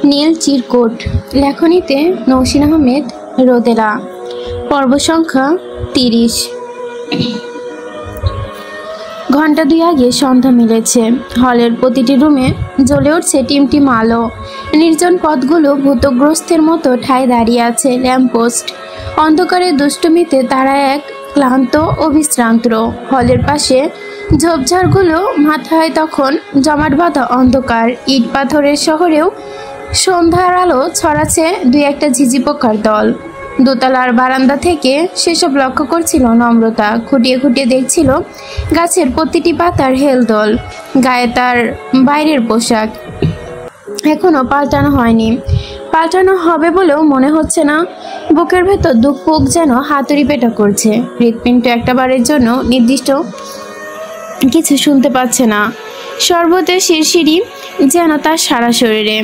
নীল চিরকুট। লেখনীতে নৌসিন আহমেদ, রোদেলা। পর্ব সংখ্যা 30। ঘন্টা 2 আগে সন্ধ্যা মিলেছে। হলের প্রতিটি রুমে জ্বলে উঠছে টিমটিম আলো। নির্জন পথগুলো ভূতগ্রস্তের মতো ঠায় দাঁড়িয়ে আছে ল্যাম্পপোস্ট। অন্ধকারের দুষ্টুমিতে তারা এক ক্লান্ত ও বিশ্রান্ত। হলের পাশে ঝোপঝাড়গুলো মাথায় তখন জমাট বাঁধা অন্ধকার। ইট পাথরের শহরেও সন্ধ্যার আলো ছড়াচ্ছে 2-1টা ঝিঝি পোকার দল। দোতলার বারান্দা থেকে সেসব লক্ষ্য করছিল নম্রতা। খুঁটিয়ে খুঁটিয়ে দেখছিল গাছের প্রতিটি পাতার হেলদোল। গায়ে তার বাইরের পোশাক এখনো পাল্টানো হয়নি। পাল্টানো হবে বলেও মনে হচ্ছে না। বুকের ভেতর দুঃখ যেন হাতুড়ি পেটা করছে। হৃৎপিণ্ড একটাবারের জন্য নির্দিষ্ট কিছু শুনতে পাচ্ছে না। শরবতের শিরশিরি যেন তার সারা শরীরে।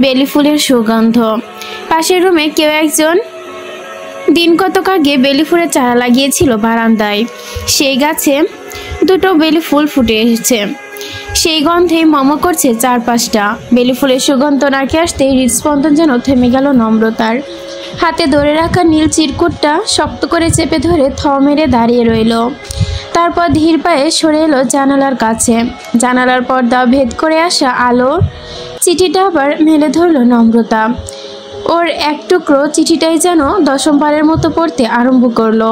বেলি ফুলের সুগন্ধ। পাশের রুমে কেউ একজন দিন কতক আগে বেলি ফুলের চারা লাগিয়েছিল বারান্দায়। সেই গাছে 2টো বেলি ফুল ফুটে এসেছে। সেই গন্ধে মম করছে চারপাশটা। বেলি ফুলের সুগন্ধ নাকে আসতে হৃদস্পন্দন যেন থেমে গেল নম্রতার। হাতে ধরে রাখা নীল চিরকুটটা শক্ত করে চেপে ধরে থ মেরে দাঁড়িয়ে রইল। তারপর ধীর পায়ে সরে এলো জানালার কাছে। জানালার পর্দা ভেদ করে আসা আলো চিঠিটা আবার মেলে ধরল নম্রতা। ওর এক টুকরো চিঠিটাই যেন 10ম বারের মতো পড়তে আরম্ভ করলো।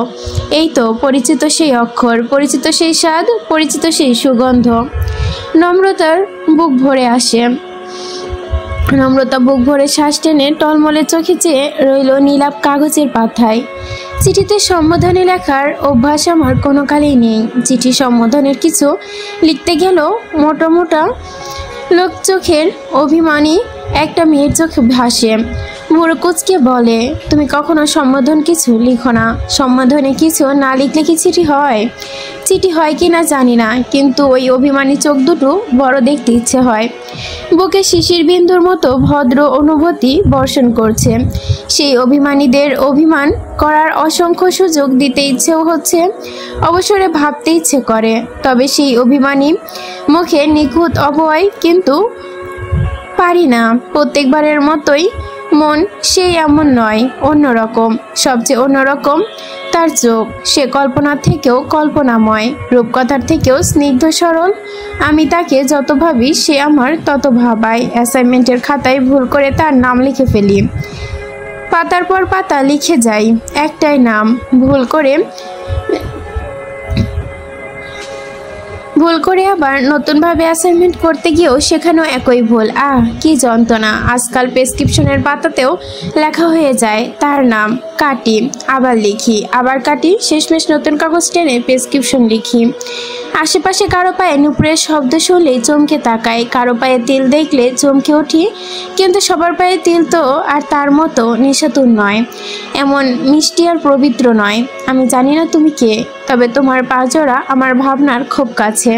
এই তো পরিচিত সেই অক্ষর, পরিচিত সেই স্বাদ, পরিচিত সেই সুগন্ধ। নম্রতার বুক ভরে আসে। নম্রতা বুক ভরে শ্বাস টেনে টলমলে চোখে চেয়ে রইল নীলাভ কাগজের পাতায়। চিঠিতে সম্বোধনে লেখার অভ্যাস আমার কোনো কালেই নেই। চিঠি সম্বোধনের কিছু লিখতে গেলেও মোটা মোটা লোক চোখের অভিমানী একটা মেয়ের চোখে ভাসে। বুড়ো কুচকে বলে, তুমি কখনো সম্বোধন কিছু লিখো না। সম্বোধনে কিছু না লিখলে কি চিঠি হয়? চিঠি হয় কি না জানি না, কিন্তু ওই অভিমানী চোখ দুটো বড় দেখতে ইচ্ছে হয়। বুকে শিশির বিন্দুর মতো ভদ্র অনুভূতি বর্ষণ করছে। সেই অভিমানীদের অভিমান করার অসংখ্য সুযোগ দিতে ইচ্ছেও হচ্ছে, অবসরে ভাবতে ইচ্ছে করে। তবে সেই অভিমানী মুখে নিখুঁত অভয়, কিন্তু পারি না। প্রত্যেকবারের মতোই মন সেই এমন নয়, অন্যরকম। সবচেয়ে অন্যরকম তার চোখ। সে কল্পনার থেকেও কল্পনাময়, রূপকথার থেকেও স্নিগ্ধ সরল। আমি তাকে যত ভাবি সে আমার তত ভাবায়। অ্যাসাইনমেন্টের খাতায় ভুল করে তার নাম লিখে ফেলি। পাতার পর পাতা লিখে যাই একটাই নাম। ভুল করে আবার নতুনভাবে অ্যাসাইনমেন্ট করতে গিয়েও সেখানেও একই ভুল। কি যন্ত্রণা! আজকাল প্রেসক্রিপশনের পাতাতেও লেখা হয়ে যায় তার নাম। কাটি, আবার লিখি, আবার কাটি, শেষমেশ নতুন কাগজ টেনে প্রেসক্রিপশন লিখি। আশেপাশে কারো পায়ে নুপুরের শব্দ শুনলেই চমকে তাকাই, কারো পায়ে তিল দেখলে চমকে উঠি। কিন্তু সবার পায়ে তিল তো আর তার মতো নিশাতুর নয়, এমন মিষ্টি আর পবিত্র নয়। আমি জানি না তুমি কে, তবে তোমার পাজরা আমার ভাবনার খুব কাছে।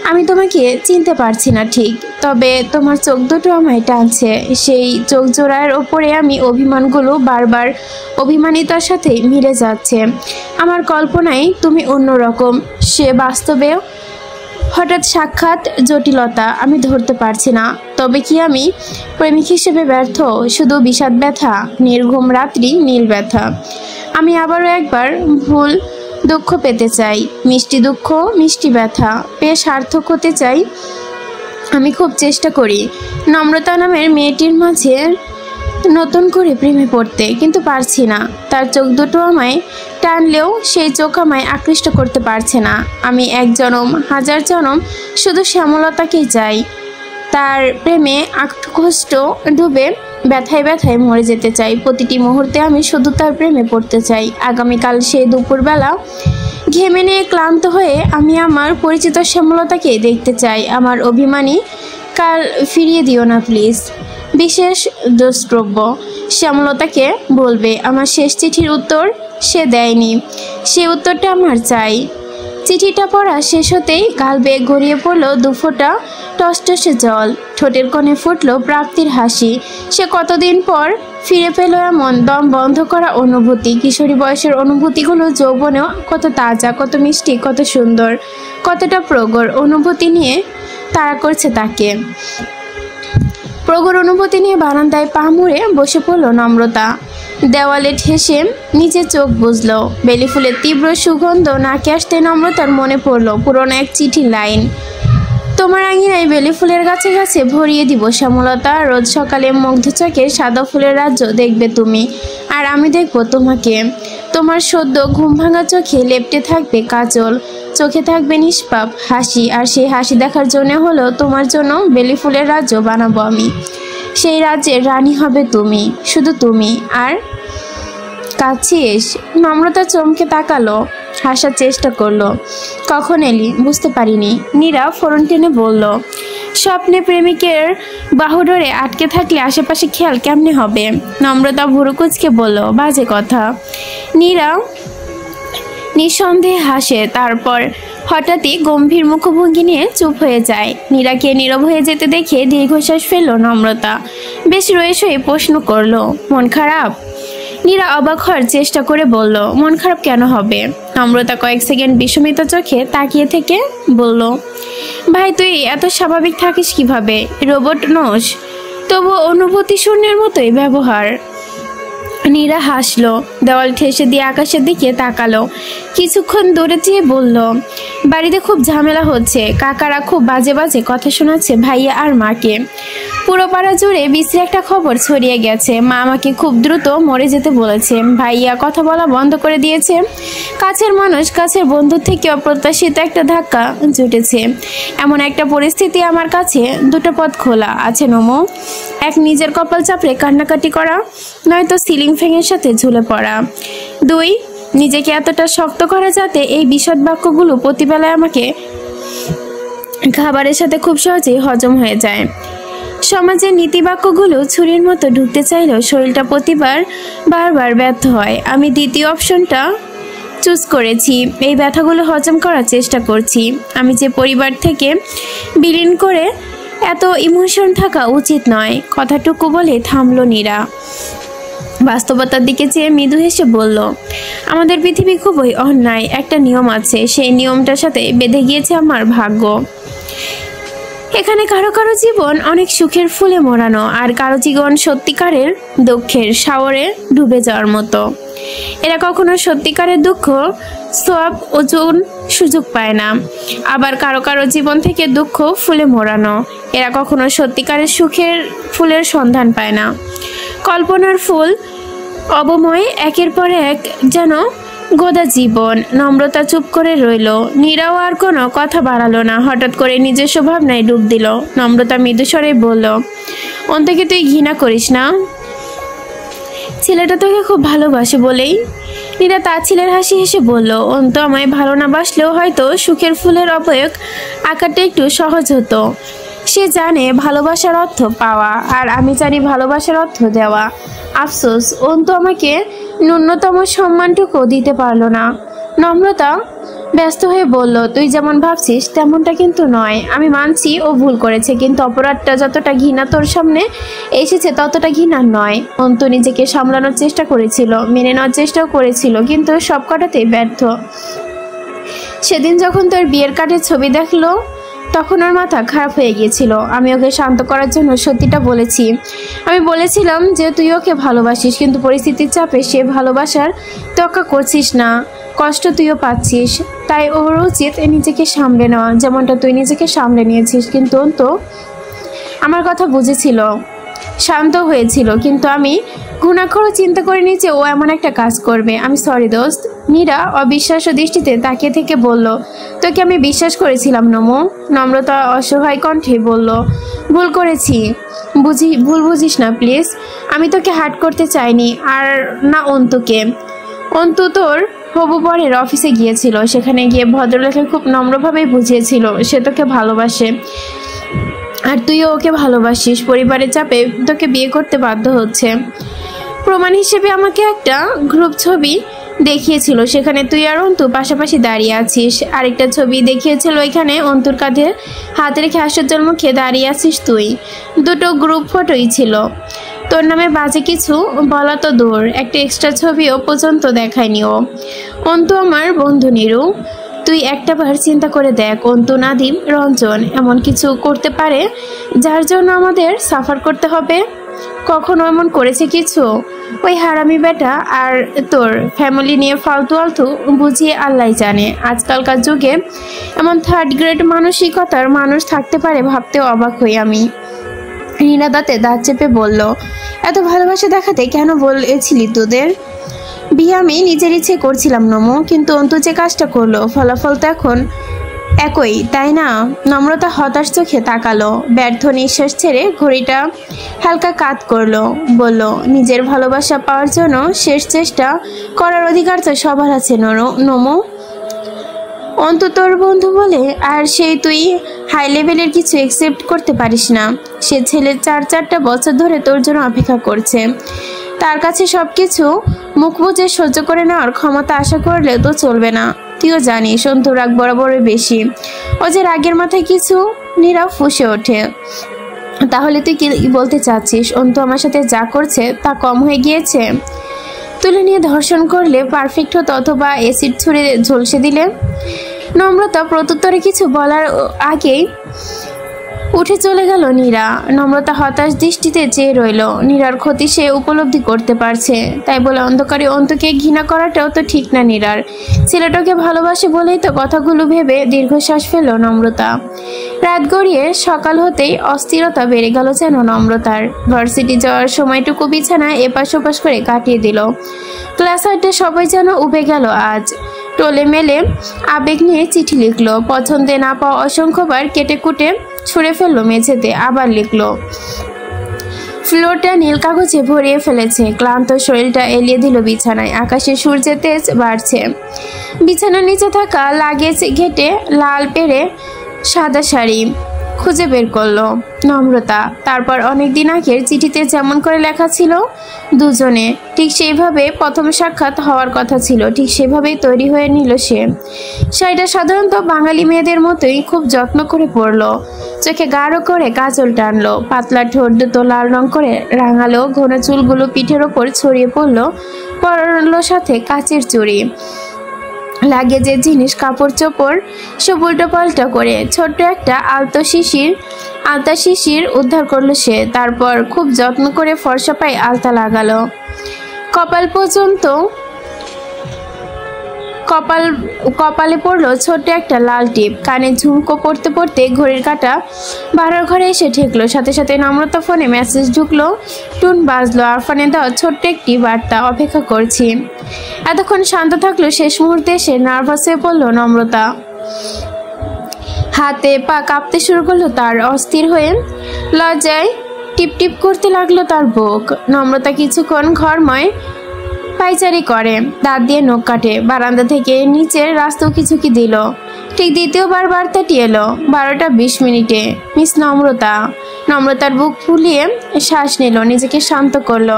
আমি তোমাকে চিনতে পারছি না ঠিক, তবে তোমার চোখ দুটো আমায় টানছে। সেই চোখ জোড়ার ওপরে আমি অভিমানগুলো বারবার অভিমানিতার সাথে মিলে যাচ্ছে। আমার কল্পনায় তুমি অন্যরকম, সে বাস্তবে হঠাৎ সাক্ষাৎ জটিলতা আমি ধরতে পারছি না। তবে কি আমি প্রেমিক হিসেবে ব্যর্থ? শুধু বিষাদ ব্যথা, নির্ঘুম রাত্রি, নীল ব্যথা। আমি আবারও একবার ভুল দুঃখ পেতে চাই, মিষ্টি দুঃখ, মিষ্টি ব্যথা পেয়ে সার্থক হতে চাই। আমি খুব চেষ্টা করি নম্রতা নামের মেয়েটির মাঝে নতুন করে প্রেমে পড়তে, কিন্তু পারছি না। তার চোখ দুটো আমায় টানলেও সেই চোখ আমায় আকৃষ্ট করতে পারছে না। আমি 1 জনম 1000 জনম শুধু শ্যামলতাকেই চাই। তার প্রেমে আকৃষ্ট ডুবে ব্যথায় ব্যথায় মরে যেতে চাই। প্রতিটি মুহূর্তে আমি শুধু তার প্রেমে পড়তে চাই। আগামীকাল সেই দুপুরবেলা ঘেমে নিয়ে ক্লান্ত হয়ে আমি আমার পরিচিত শ্যামলতাকে দেখতে চাই। আমার অভিমানী কাল ফিরিয়ে দিও না প্লিজ। বিশেষ দ্রষ্টব্য, শ্যামলতাকে বলবে আমার শেষ চিঠির উত্তর সে দেয়নি, সে উত্তরটা আমার চাই। চিঠিটা পড়া শেষ হতেই গাল বেয়ে গড়িয়ে পড়ল 2 ফোঁটা টসটসে জল। ঠোঁটের কোণে ফুটল প্রাপ্তির হাসি। সে কতদিন পর ফিরে পেল এমন দম বন্ধ করা অনুভূতি। কিশোরী বয়সের অনুভূতিগুলো যৌবনেও কত তাজা, কত মিষ্টি, কত সুন্দর, কতটা প্রগড় অনুভূতি নিয়ে তাড়া করছে তাকে। প্রগর অনুভূতি নিয়ে বারান্দায় পা মুড়ে বসে পড়ল নম্রতা। দেওয়ালে ঠেসে নিচে চোখ বুঝলো। বেলি ফুলের তীব্র সুগন্ধ নাকে আসতে নম্রতার মনে পড়ল পুরনো এক চিঠির লাইন। তোমার আঙিনায় বেলি ফুলের গাছে গাছে ভরিয়ে দিব শ্যামলতা, রোজ সকালে মুগ্ধ চোখে সাদা ফুলের রাজ্য দেখবে তুমি, আর আমি দেখব তোমাকে। তোমার সদ্য ঘুম ভাঙা চোখে লেপ্টে থাকবে কাজল, চোখে থাকবে নিষ্পাপ হাসি, আর সেই হাসি দেখার জন্য হলো তোমার জন্য বেলি ফুলের রাজ্য বানাবো আমি। সেই রাজ্যের রানী হবে তুমি, শুধু তুমি। আর কাছিস? নম্রতা চমকে তাকালো, হাসার চেষ্টা করলো। কখন এলি? বুঝতে পারিনি। নীরা ফোরন টেনে বলল, স্বপ্নে প্রেমিকের বাহুডোরে আটকে থাকলে আশেপাশে খেয়াল কেমনে হবে? নম্রতা ভুরু কুচকে বলল, বাজে কথা। নীরা নিঃসন্দেহে হাসে, তারপর হঠাৎই গম্ভীর মুখভঙ্গি নিয়ে চুপ হয়ে যায়। নীরাকে নীরব হয়ে যেতে দেখে দীর্ঘশ্বাস ফেলল নম্রতা। বেশ রয়েস হয়ে প্রশ্ন করলো, মন খারাপ? নীরা অবাক হওয়ার চেষ্টা করে বলল, মন খারাপ কেন হবে? নম্রতা কয়েক সেকেন্ড বিস্মিত চোখে তাকিয়ে থেকে বলল, ভাই তুই এত স্বাভাবিক থাকিস কিভাবে? রোবট নোস? তবু অনুভূতি শূন্যের মতোই ব্যবহার। নীরা হাসলো, দেওয়াল ঠেসে দিয়ে আকাশের দিকে তাকালো। কিছুক্ষণ দূরে চেয়ে বলল, বাড়িতে খুব ঝামেলা হচ্ছে, কাকারা খুব বাজে বাজে কথা শোনাচ্ছে ভাইয়া আর মাকে। পুরো পাড়া জুড়ে বিশ্রী একটা খবর ছড়িয়ে গেছে। মা আমাকে খুব দ্রুত মরে যেতে বলেছে, ভাইয়া কথা বলা বন্ধ করে দিয়েছে। কাছের মানুষ, কাছের বন্ধুর থেকে অপ্রত্যাশিত একটা ধাক্কা জুটেছে। এমন একটা পরিস্থিতি আমার কাছে দুটো পথ খোলা আছে নমো। এক, নিজের কপাল চাপড়ে কান্নাকাটি করা, নয়তো সিলিং ফ্যানের সাথে ঝুলে পড়া। দুই, নিজেকে এতটা শক্ত করা যাতে এই বিশদ বাক্যগুলো প্রতিবেলায় আমাকে খাবারের সাথে খুব সহজেই হজম হয়ে যায়। সমাজের নীতিবাক্যগুলো ছুরির মতো ঢুকতে চাইলেও শরীরটা প্রতিবার বারবার ব্যর্থ হয়। আমি দ্বিতীয় অপশনটা চুজ করেছি। এই ব্যথাগুলো হজম করার চেষ্টা করছি। আমি যে পরিবার থেকে বিলীন করে এত ইমোশন থাকা উচিত নয়। কথাটুকু বলে থামলো নীরা। বাস্তবতার দিকে চেয়ে মৃদু হেসে বলল, আমাদের পৃথিবী খুবই অন্যায়। একটা নিয়ম আছে, সেই নিয়মটার সাথে বেঁধে গিয়েছে আমার ভাগ্য। এখানে কারো কারো জীবন অনেক সুখের ফুলে মোড়ানো, আর কারো জীবন সত্যিকারের দুঃখের সাগরে ডুবে যাওয়ার মতো। এরা কখনো সত্যিকারের দুঃখ সব ওজন সুযোগ পায় না। আবার কারো কারো জীবন থেকে দুঃখ ফুলে মোড়ানো, এরা কখনো সত্যিকারের সুখের ফুলের সন্ধান পায় না। কল্পনার ফুল অবময় একের পর এক যেন গোদা জীবন। নম্রতা চুপ করে রইল। নীরাও আর কোনো কথা বাড়ালো না। হঠাৎ করে নিজস্ব ভাবনায় ডুব দিল। নম্রতা মৃদুস্বরে বলল, অন্তকে তুই ঘৃণা করিস না? ছেলেটা তোকে খুব ভালোবাসে বলেই। নীরা তার ছেলের হাসি হেসে বলল, অন্ত আমায় ভালো না বাসলেও হয়তো সুখের ফুলের অবয়ব আঁকাটা একটু সহজ হতো। সে জানে ভালোবাসার অর্থ পাওয়া, আর আমি জানি ভালোবাসার অর্থ দেওয়া। আফসোস, অন্তু আমাকে ন্যূনতম সম্মানটুকু দিতে পারলো না। নম্রতা ব্যস্ত হয়ে বলল, তুই যেমন ভাবছিস তেমনটা কিন্তু নয়। আমি মানছি ও ভুল করেছে, কিন্তু অপরাধটা যতটা ঘৃণা তোর সামনে এসেছে ততটা ঘৃণার নয়। অন্তু নিজেকে সামলানোর চেষ্টা করেছিল, মেনে নেওয়ার চেষ্টাও করেছিল, কিন্তু সব কটাতেই ব্যর্থ। সেদিন যখন তোর বিয়ের কার্ডের ছবি দেখলো তখন ওর মাথা খারাপ হয়ে গিয়েছিল। আমি ওকে শান্ত করার জন্য সত্যিটা বলেছি। আমি বলেছিলাম যে তুই ওকে ভালোবাসিস, কিন্তু পরিস্থিতির চাপে সে ভালোবাসার তোয়াক্কা করছিস না, কষ্ট তুইও পাচ্ছিস। তাই ওর উচিত নিজেকে সামলে নেওয়া, যেমনটা তুই নিজেকে সামলে নিয়েছিস। কিন্তু অন্তু আমার কথা বুঝেছিল, শান্ত হয়েছিল, কিন্তু আমি ঘুণাক্ষরও চিন্তা করিনি যে ও এমন একটা কাজ করবে। আমি সরি দোস্ত। নীরা অবিশ্বাস্য দৃষ্টিতে তাকিয়ে থেকে বলল, তোকে আমি বিশ্বাস করেছিলাম নমো। নম্রতা অসহায় কণ্ঠে বলল, ভুল করেছি, ভুল বুঝিস না প্লিজ। আমি তোকে হার্ট করতে চাইনি, আর না অন্তুকে। অন্তু তোর হবু বরের অফিসে গিয়েছিল, সেখানে গিয়ে ভদ্রলোকে খুব নম্রভাবেই বুঝিয়েছিল সে তোকে ভালোবাসে, আর তুইও ওকে ভালোবাসিস। পরিবারের চাপে তোকে বিয়ে করতে বাধ্য হচ্ছে। প্রমাণ হিসেবে আমাকে একটা গ্রুপ ছবি দেখিয়েছিল, সেখানে তুই আর অন্তু পাশাপাশি দাঁড়িয়ে আছিস। আরেকটা ছবি দেখিয়েছিল, এখানে অন্তুর কাঁধে হাত রেখে আশ্চর্যের মুখে দাঁড়িয়ে আছিস তুই। দুটো গ্রুপ ফটোই ছিল। তোর নামে বাজে কিছু বলা তো দূর, একটা এক্সট্রা ছবিও পর্যন্ত দেখায়নি ও। অন্তু আমার বন্ধু নীরু, তুই একটাবার চিন্তা করে দেখ, অন্তু, নাদিম, রঞ্জন এমন কিছু করতে পারে যার জন্য আমাদের সাফার করতে হবে? কখনো এমন করেছে কিছু? ওই হারামি বেটা আর তোর ফ্যামিলি নিয়ে ফালতু আলতু বুঝিয়ে আল্লাহ জানে। আজকালকার যুগে এমন থার্ড গ্রেড মানসিকতার মানুষ থাকতে পারে ভাবতেও অবাক হই আমি। নীরা দাঁতে দাঁত চেপে বলল, এত ভালোবাসা দেখাতে কেন বলেছিলি তোদের? বিয়ে আমি নিজের ইচ্ছে করছিলাম নমু, কিন্তু অন্তু যে কাজটা করলো ফলাফল তো এখন একই, তাই না? নম্রতা হতাশ চোখে তাকালো, ব্যর্থ নিঃশ্বাস ছেড়ে ঘড়িটা হালকা কাত করলো, বলল, নিজের ভালোবাসা পাওয়ার জন্য শেষ চেষ্টা করার অধিকার তো সবার আছে নমু। অন্তু তোর বন্ধু বলে আর সেই তুই হাই লেভেলের কিছু একসেপ্ট করতে পারিস না? সে ছেলে 4-4টা বছর ধরে তোর জন্য অপেক্ষা করছে। তার কাছে সবকিছু মুখ বুজে সহ্য করে নেওয়ার ক্ষমতা আশা করলে তো চলবে না। তুইও জানিস অন্তু রাগ বরাবরই বেশি। ও যে রাগের মাথায় কিছু নীরা ফুঁসে ওঠে। তাহলে তুই কি বলতে চাচ্ছিস? অন্তু আমার সাথে যা করছে তা কম হয়ে গিয়েছে? তুলে নিয়ে ধর্ষণ করলে পারফেক্ট হতো, অথবা অ্যাসিড ছুঁড়ে ঝলসে দিলে? নম্রতা প্রত্যুত্তরে কিছু বলার আগেই উঠে চলে গেল নীরা। নম্রতা হতাশ দৃষ্টিতে চেয়ে রইল। নীরার ক্ষতি সে উপলব্ধি করতে পারছে, তাই বলে অন্ধকারে অন্তুকে ঘৃণা করাটাও তো ঠিক না নীরার। ছেলেটাকে ভালোবাসে বলেই তো কথাগুলো ভেবে দীর্ঘশ্বাস ফেলল নম্রতা। রাত গড়িয়ে সকাল হতেই অস্থিরতা বেড়ে গেল যেন নম্রতার। ভার্সিটি যাওয়ার সময়টুকু বিছানায় এপাশ ওপাশ করে কাটিয়ে দিল। ক্লাস 8-এ সবাই যেন উবে গেল আজ। টোলে মেলে আবেগ নিয়ে চিঠি লিখলো, পছন্দে না পাওয়া অসংখ্যবার কেটে কুটে ছুঁড়ে ফেললো মেঝেতে, আবার লিখলো। ফ্লোরটা নীল কাগজে ভরিয়ে ফেলেছে। ক্লান্ত শরীরটা এলিয়ে দিল বিছানায়। আকাশে সূর্যের তেজ বাড়ছে। বিছানার নিচে থাকা লাগেজ ঘেটে লাল পেরে সাদা শাড়ি খুঁজে বের করলো নম্রতা। তারপর অনেকদিন আগের চিঠিতে যেমন করে লেখা ছিল দুজনে, ঠিক সেইভাবে প্রথম সাক্ষাৎ হওয়ার কথা ছিল, ঠিক সেভাবেই তৈরি হয়ে নিল সে। শাড়িটা সাধারণত বাঙালি মেয়েদের মতোই খুব যত্ন করে পরলো। চোখে গাঢ় করে কাজল টানলো, পাতলা ঠোঁট দুটো লাল রং করে রাঙালো, ঘন চুলগুলো পিঠের ওপর ছড়িয়ে পরলো সাথে কাচের চুড়ি। লাগেজের জিনিস, কাপড় চোপড় সব উল্টো পাল্টা করে ছোট্ট একটা আলতা শিশির উদ্ধার করলো সে। তারপর খুব যত্ন করে ফর্সা পায়ে আলতা লাগালো। কপালে পড়লো ছোট্ট একটা লাল টিপ। কানে ঝুমকো পড়তে পড়তে ঘড়ির কাঁটা বাড়ার ঘরে এসে ঠেকলো। সাথে সাথে নম্রতা ফোনে মেসেজ ঢুকলো। টুন বাজলো। আরফানে দেওয়া ছোট্ট একটি বার্তা, অপেক্ষা করছি। এতক্ষণ শান্ত থাকলো, শেষ মুহূর্তে এসে নার্ভাস হয়ে পড়লো নম্রতা। হাতে পা কাঁপতে শুরু করলো তার। অস্থির হয়ে লজ্জায় টিপ টিপ করতে লাগলো তার বুক। নম্রতা কিছুক্ষণ ঘরময় পাইচারি করে, দাঁত দিয়ে নখ কাটে। বারান্দা থেকে নিচের রাস্তাও কিছু কি দিল। ঠিক দ্বিতীয়বার বার্তাটি এলো 12:20 মিস নম্রতা। নম্রতার বুক ফুলিয়ে শ্বাস নিল, নিজেকে শান্ত করলো।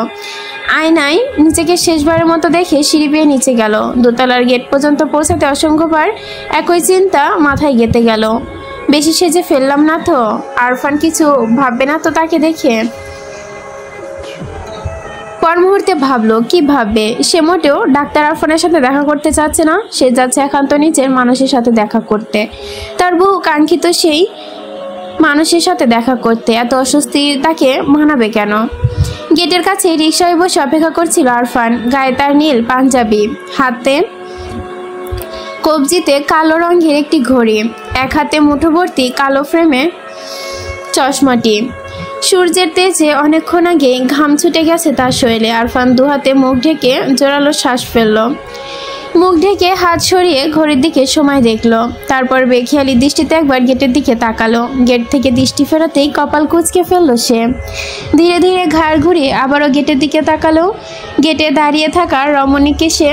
আয়নায় নিজেকে শেষবারের মতো দেখে সিঁড়ি বেয়ে নিচে গেল। দোতলার গেট পর্যন্ত পৌঁছাতে অসংখ্যবার একই চিন্তা মাথায় গেঁথে গেল। বেশি সেজে ফেললাম না তো? আরফান কিছু ভাববে না তো তাকে দেখে? পর মুহূর্তে ভাবলো, কি ভাববে? সে মোটেও ডাক্তার আরফানের সাথে দেখা করতে চাচ্ছে না। সে যাচ্ছে একান্ত নিজের মানুষের সাথে দেখা করতে, তার বহু কাঙ্ক্ষিত সেই মানুষের সাথে দেখা করতে। এত অস্বস্তি তাকে মানাবে কেন? গেটের কাছে রিকশায় বসে অপেক্ষা করছিল আরফান। গায়ে তার নীল পাঞ্জাবি, হাতে কবজিতে কালো রঙের একটি ঘড়ি, এক হাতে মুঠোভর্তি কালো ফ্রেমে চশমাটি। সূর্যের তেজে অনেকক্ষণ আগে ঘাম ছুটে গেছে তার শরীরে। আরফান দুহাতে মুখ ঢেকে জোরালো শ্বাস ফেলল। মুখ ঢেকে হাত সরিয়ে ঘড়ির দিকে সময় দেখলো। তারপর বেখেয়ালি দৃষ্টিতে একবার গেটের দিকে তাকালো। গেট থেকে দৃষ্টি ফেরাতেই কপাল কুঁচকে ফেললো সে। ধীরে ধীরে ঘাড় ঘুরিয়ে আবারও গেটের দিকে তাকালো। গেটে দাঁড়িয়ে থাকা রমণীকে সে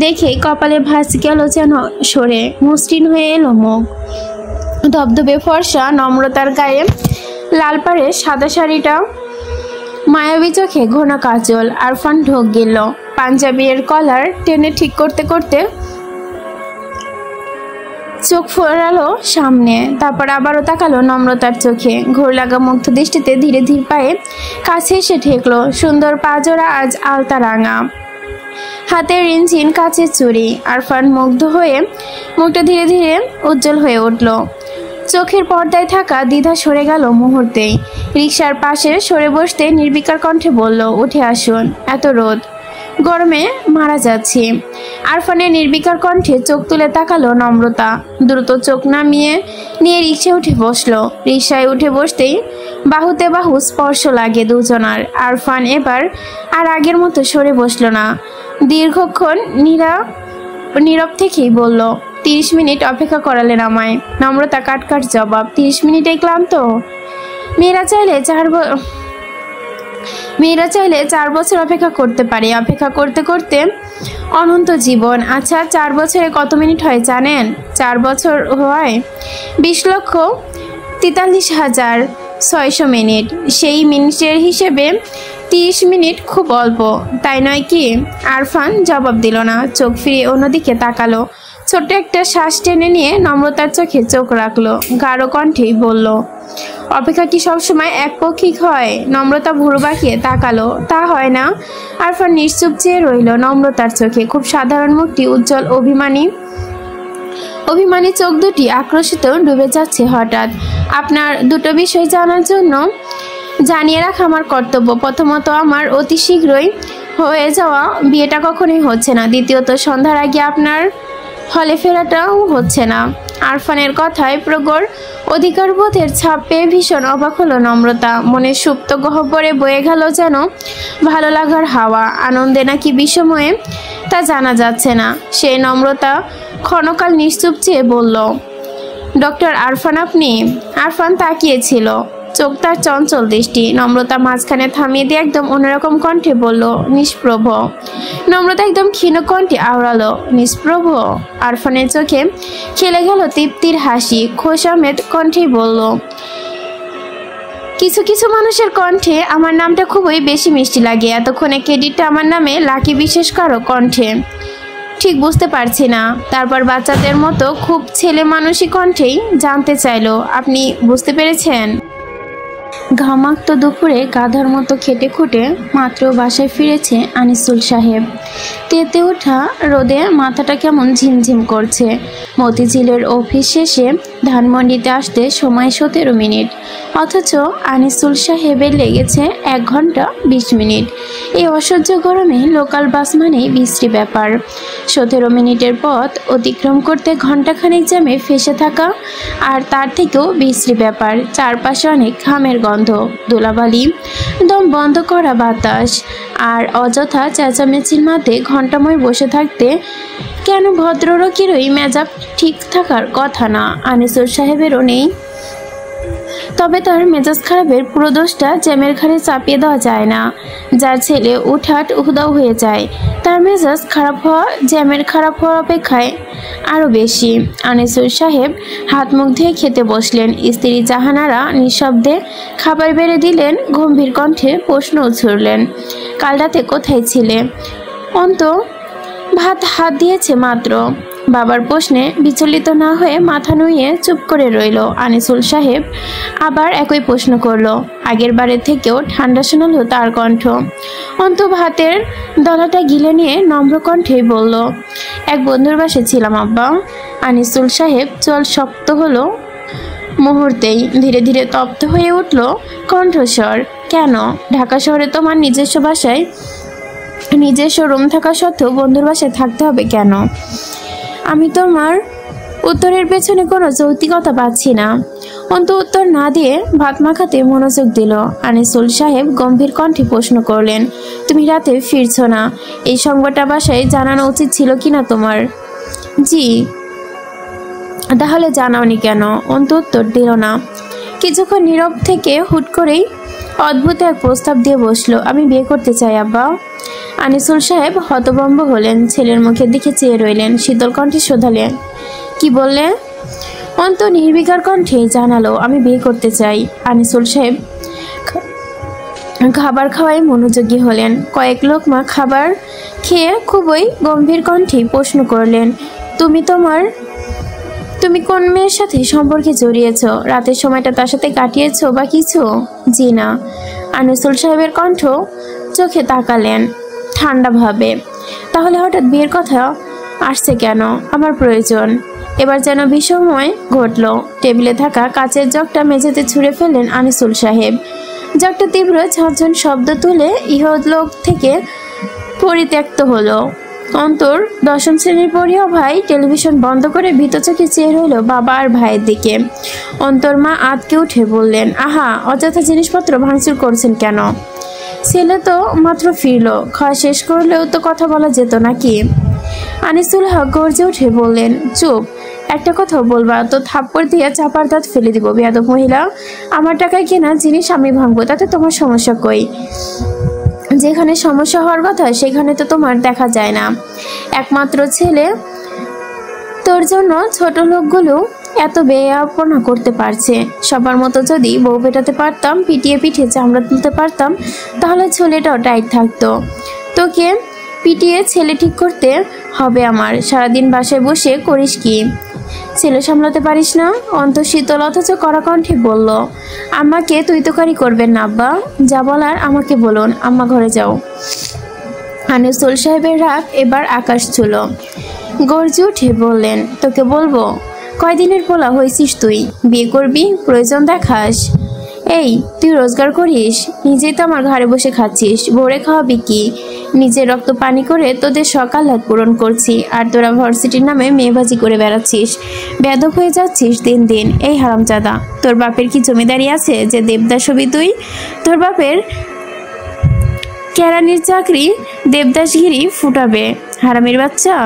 দেখে কপালে ভাঁজ গেল যেন সরে। মসৃণ হয়ে এলো মুখ। ধবধবে ফর্সা নম্রতার গায়ে লাল পাড়ে সাদা শাড়িটা, মায়াবী চোখে ঘন কাজল। আরফান ঢোক গেল। পাঞ্জাবির কলার টেনে ঠিক করতে করতে চোখ ফোরালো সামনে। তারপর আবারও তাকালো নম্রতার চোখে। ঘোর লাগা মুগ্ধ দৃষ্টিতে ধীরে ধীরে পায়ে কাছে এসে ঠেকলো। সুন্দর পাজোড়া আজ আলতা রাঙা, হাতের রিনঝিন কাচের চুড়ি। আরফান মুগ্ধ হয়ে মুখটা ধীরে ধীরে উজ্জ্বল হয়ে উঠল। চোখের পর্দায় থাকা দ্বিধা সরে গেল মুহূর্তেই। রিকশার পাশে সরে বসতে নির্বিকার কণ্ঠে বলল, উঠে আসুন, এত রোদ, গরমে মারা যাচ্ছি। আরফানের নির্বিকার কণ্ঠে চোখ তুলে তাকালো নম্রতা। দ্রুত চোখ নামিয়ে নিয়ে রিকশায় উঠে বসলো। রিকশায় উঠে বসতেই বাহুতে বাহু স্পর্শ লাগে দুজনার। আরফান এবার আর আগের মতো সরে বসলো না। দীর্ঘক্ষণ নীরব থেকেই বলল, 30 মিনিট অপেক্ষা করালেন আমায়। নম্রতা কাটকাট জবাব, 30 মিনিটেই ক্লান্ত? মেয়েরা চাইলে 4 বছর অপেক্ষা করতে পারে। অপেক্ষা করতে করতে অনন্ত জীবন। আচ্ছা, 4 বছরে কত মিনিট হয় জানেন? 4 বছর হয় 20,43,600 মিনিট। সেই মিনিটের হিসেবে 30 মিনিট খুব অল্প, তাই নয় কি? আরফান জবাব দিল না, চোখ ফিরিয়ে অন্যদিকে তাকালো। ছোট্ট একটা শ্বাস টেনে নিয়ে নম্রতার চোখে চোখ রাখলো। গাঢ় কণ্ঠেই বলল, অপেক্ষা কি সবসময় একপক্ষিক হয়? নম্রতা ভুরু বাঁকিয়ে তাকালো। তা হয় না। আরফান নিশ্চুপ চেয়ে রইল নম্রতার চোখে। খুব সাধারণ মুখটি উজ্জ্বল অভিমানী চোখ দুটি আক্রোশিত ডুবে যাচ্ছে হঠাৎ। আপনার দুটো বিষয় জানার জন্য জানিয়ে রাখা আমার কর্তব্য। প্রথমত, আমার অতি শীঘ্রই হয়ে যাওয়া বিয়েটা কখনোই হচ্ছে না। দ্বিতীয়ত, সন্ধ্যার আগে আপনার হলে ফেরাটাও হচ্ছে না। আরফানের কথায় প্রগড় অধিকারবোধের ছাপ পেয়ে ভীষণ অবাক হলো নম্রতা। মনের সুপ্ত গহ্বরে বয়ে গেল যেন ভালো লাগার হাওয়া। আনন্দে নাকি বিষময়ে তা জানা যাচ্ছে না। সেই নম্রতা ক্ষণকাল নিশ্চুপ চেয়ে বলল, ডক্টর আরফান আপনি? আরফান তাকিয়েছিল, চোখ তার চঞ্চল দৃষ্টি। নম্রতা মাঝখানে থামিয়ে দিয়ে একদম অন্যরকম কণ্ঠে বলল, নিষ্প্রভ। নম্রতা একদম ক্ষীণ কণ্ঠে আওড়ালো, নিষ্প্রভ? আরফানের চোখে খেলে গেল তৃপ্তির হাসি। খোশামেদ কণ্ঠেই বলল, কিছু কিছু মানুষের কণ্ঠে আমার নামটা খুবই বেশি মিষ্টি লাগে। এতক্ষণে ক্রেডিটটা আমার নামে লাকি বিশেষ কারো কণ্ঠে ঠিক বুঝতে পারছি না। তারপর বাচ্চাদের মতো খুব ছেলে মানুষই কণ্ঠেই জানতে চাইলো, আপনি বুঝতে পেরেছেন? ঘামাক্ত দুপুরে গাধার মতো খেটে খুঁটে মাত্র বাসায় ফিরেছে আনিসুল সাহেব। তেতে ওঠা রোদে মাথাটা কেমন ঝিমঝিম করছে। মতিঝিলের অফিস শেষে ধানমন্ডিতে আসতে সময় 17 মিনিট, অথচ আনিসুল সাহেবের লেগেছে 1 ঘন্টা 20 মিনিট। এই অসহ্য গরমে লোকাল বাস মানেই বিশ্রী ব্যাপার। 17 মিনিটের পথ অতিক্রম করতে ঘণ্টাখানেক জ্যামে ফেসে থাকা, আর তার থেকেও বিশ্রী ব্যাপার চারপাশে অনেক ঘামের গন্ধ, ধুলাবালি, দম বন্ধ করা বাতাস, আর অযথা চেঁচামেচির মাঝে ঘণ্টাময় বসে থাকতে কেন ভদ্রলোকেরই মেজাজ ঠিক থাকার কথা না। আনিসুল সাহেবেরও নেই, তবে তার মেজাজ খারাপের পুরো দোষটা জ্যামের ঘাড়ে চাপিয়ে দেওয়া যায় না। যার ছেলে উঠাট উদাও হয়ে যায়, তার মেজাজ খারাপ হওয়া জ্যামের খারাপ হওয়ার অপেক্ষায় আরও বেশি। আনিসুল সাহেব হাত মুখ ধুয়ে খেতে বসলেন। স্ত্রী জাহানারা নিঃশব্দে খাবার বেড়ে দিলেন। গম্ভীর কণ্ঠে প্রশ্ন ছুড়লেন, কাল রাতে কোথায় ছিলে? অন্ত ভাত হাত দিয়েছে মাত্র। বাবার প্রশ্নে বিচলিত না হয়ে মাথা নুইয়ে চুপ করে রইল। আনিসুল সাহেব আবার একই প্রশ্ন করল। আগের বারের থেকেও ঠান্ডা শোনালো তার কণ্ঠ। অন্ত ভাতের দলাটা গিলে নিয়ে নম্র কণ্ঠেই বলল, এক বন্ধুর বাসায় ছিলাম আব্বা। আনিসুল সাহেব চল শক্ত হলো মুহূর্তেই। ধীরে ধীরে তপ্ত হয়ে উঠল কণ্ঠস্বর। কেন? ঢাকা শহরে তোমার নিজস্ব বাসায় নিজস্ব রুম থাকা সত্ত্বেও বন্ধুর বাসায় থাকতে হবে কেন? আমি তোমার উত্তরের পেছনে কোনো যৌক্তিকতা পাচ্ছি না। অন্তু উত্তর না দিয়ে ভাত মাখাতে মনোযোগ দিল। আনিসুল সাহেব গম্ভীর কণ্ঠে প্রশ্ন করলেন, তুমি রাতে ফিরছো না, এই সংবাদটা বাসায় জানানো উচিত ছিল কিনা তোমার? জি। তাহলে জানাওনি কেন? অন্তু উত্তর দিল না। কিছুক্ষণ নীরব থেকে হুট করেই অদ্ভুত এক প্রস্তাব দিয়ে বসলো, আমি বিয়ে করতে চাই আব্বা। আনিসুল সাহেব হতভম্ব হলেন, ছেলের মুখের দিকে চেয়ে রইলেন। শীতল কণ্ঠে শোধালেন, কি বললে? অন্ত নির্বিকার কণ্ঠে জানালো, আমি বিয়ে করতে চাই। আনিসুল সাহেব খাবার খাওয়ায় মনোযোগী হলেন। কয়েক লোকমা খাবার খেয়ে খুবই গম্ভীর কণ্ঠে প্রশ্ন করলেন, তুমি কোন মেয়ের সাথে সম্পর্কে জড়িয়েছ? রাতের সময়টা তার সাথে কাটিয়েছ বা কিছু? জি না। আনিসুল সাহেবের কণ্ঠ চোখে তাকালেন ঠান্ডাভাবে। তাহলে হঠাৎ বিয়ের কথা আসছে কেন? আমার প্রয়োজন। এবার যেন বিস্ময় ঘটল। টেবিলে থাকা কাচের জগটা মেঝেতে ছুঁড়ে ফেললেন আনিসুল সাহেব। জগটা তীব্র ঝনঝন শব্দ তুলে ইহলোক থেকে পরিত্যক্ত হলো। অন্তর 10ম শ্রেণীর পড়িও ভাই টেলিভিশন বন্ধ করে ভীত চোখে চেয়ে রইল বাবা আর ভাইয়ের দিকে। অন্তর মা আঁতকে উঠে বললেন, আহা, অযথা জিনিসপত্র ভাঙচুর করছেন কেন? ছেলে তো মাত্র ফিরলো, খাওয়া শেষ করলেও তো কথা বলা যেত নাকি? আনিসুল হক গর্জে উঠে বললেন, চুপ, একটা কথাও বলবা তো থাপ্পড় দিয়ে চাপার দাঁত ফেলে দিব বেয়াদব মহিলা। আমার টাকায় কেনা জিনিস আমি ভাঙবো, তাতে তোমার সমস্যা কই? যেখানে সমস্যা হওয়ার কথা সেখানে তো তোমার দেখা যায় না। একমাত্র ছেলে, তোর জন্য ছোট লোকগুলো এত বেয়াপনা করতে পারছে। সবার মতো যদি বউ পেটাতে পারতাম, পিটিয়ে পিঠে চামড়া তুলতে পারতাম, তাহলে ছেলেটাও টাইট থাকতো। তোকে পিটিয়ে ছেলে ঠিক করতে হবে আমার। সারাদিন বাসায় বসে করিস কি? ছেলে সামলাতে পারিস না? অন্তর শীতল অথচ কড়া কণ্ঠে বলল, আম্মাকে তুই তোকারি করবেন না আব্বা, যা বলার আমাকে বলুন, আম্মা ঘরে যাও। আনিসুল সাহেবের রাগ এবার আকাশ ছুঁল। গর্জে উঠে বললেন, তোকে বলবো? কয়দিনের পোলা হয়েছিস তুই? বিয়ে করবি? প্রয়োজন দেখাস? এই, তুই রোজগার করিস, নিজেই তো আমার ঘরে বসে খাচ্ছিস, ভোরে খাওয়াবি কি? নিজের রক্ত পানি করে তোদের সকাল হাত পূরণ করছি, আর তোরা ভার্সিটির নামে মেয়েবাজি করে বেড়াচ্ছিস, বেয়াদব হয়ে যাচ্ছিস দিন দিন। এই হারামজাদা, তোর বাপের কি জমিদারি আছে যে দেবদাস হবি তুই? তোর বাপের কেরানির চাকরি দেবদাসগিরি ফুটাবে, হারামির বাচ্চা।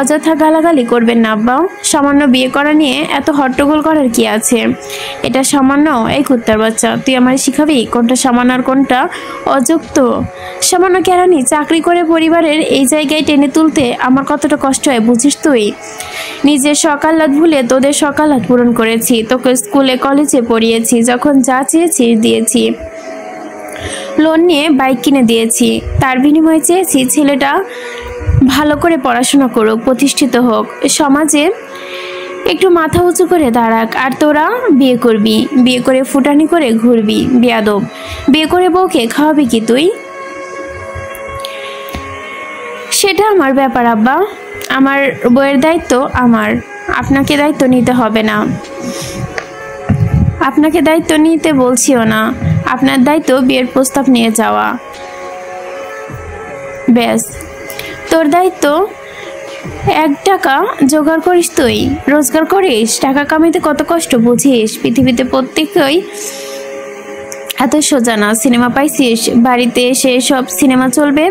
অযথা গালাগালি করবেন না আব্বা। সামান্য বিয়ে করা নিয়ে এত হট্টগোল করার কি আছে? এটা সামান্য? এই কুত্তার বাচ্চা, তুই আমার শিখাবি কোনটা সামান্য আর কোনটা অযুক্ত? সামান্য কেরানি চাকরি করে পরিবারের এই জায়গায় টেনে তুলতে আমার কতটা কষ্ট হয় বুঝিস তুই? নিজের সকালাত ভুলে তোদের সকালাত পূরণ করেছি, তোকে স্কুলে কলেজে পড়িয়েছি, যখন যা চেয়েছি দিয়েছি, লোন নিয়ে বাইক কিনে দিয়েছি, তার বিনিময়ে চেয়েছি ছেলেটা ভালো করে পড়াশোনা করুক, প্রতিষ্ঠিত হোক, সমাজে একটু মাথা উঁচু করে দাঁড়াক। আর তোরা বিয়ে করবি, বিয়ে করে ফুটানি করে ঘুরবি, বেয়াদব। বিয়ে করে বউকে খাওয়াবি কি তুই? সেটা আমার ব্যাপার আব্বা, আমার বউয়ের দায়িত্ব আমার, আপনাকে দায়িত্ব নিতে হবে না। আপনাকে দায়িত্ব নিতে বলছিও না, আপনার দায়িত্ব বিয়ের প্রস্তাব নিয়ে যাওয়া, ব্যাস। তোর দায়িত্ব 1 টাকা জোগাড় করিস, তুই রোজগার করিস, টাকা কামাইতে কত কষ্ট বুঝিস? পৃথিবীতে প্রত্যেকেই এত সোজা না। সিনেমা পাইছিস, বাড়িতে এসে সব সিনেমা চলবে।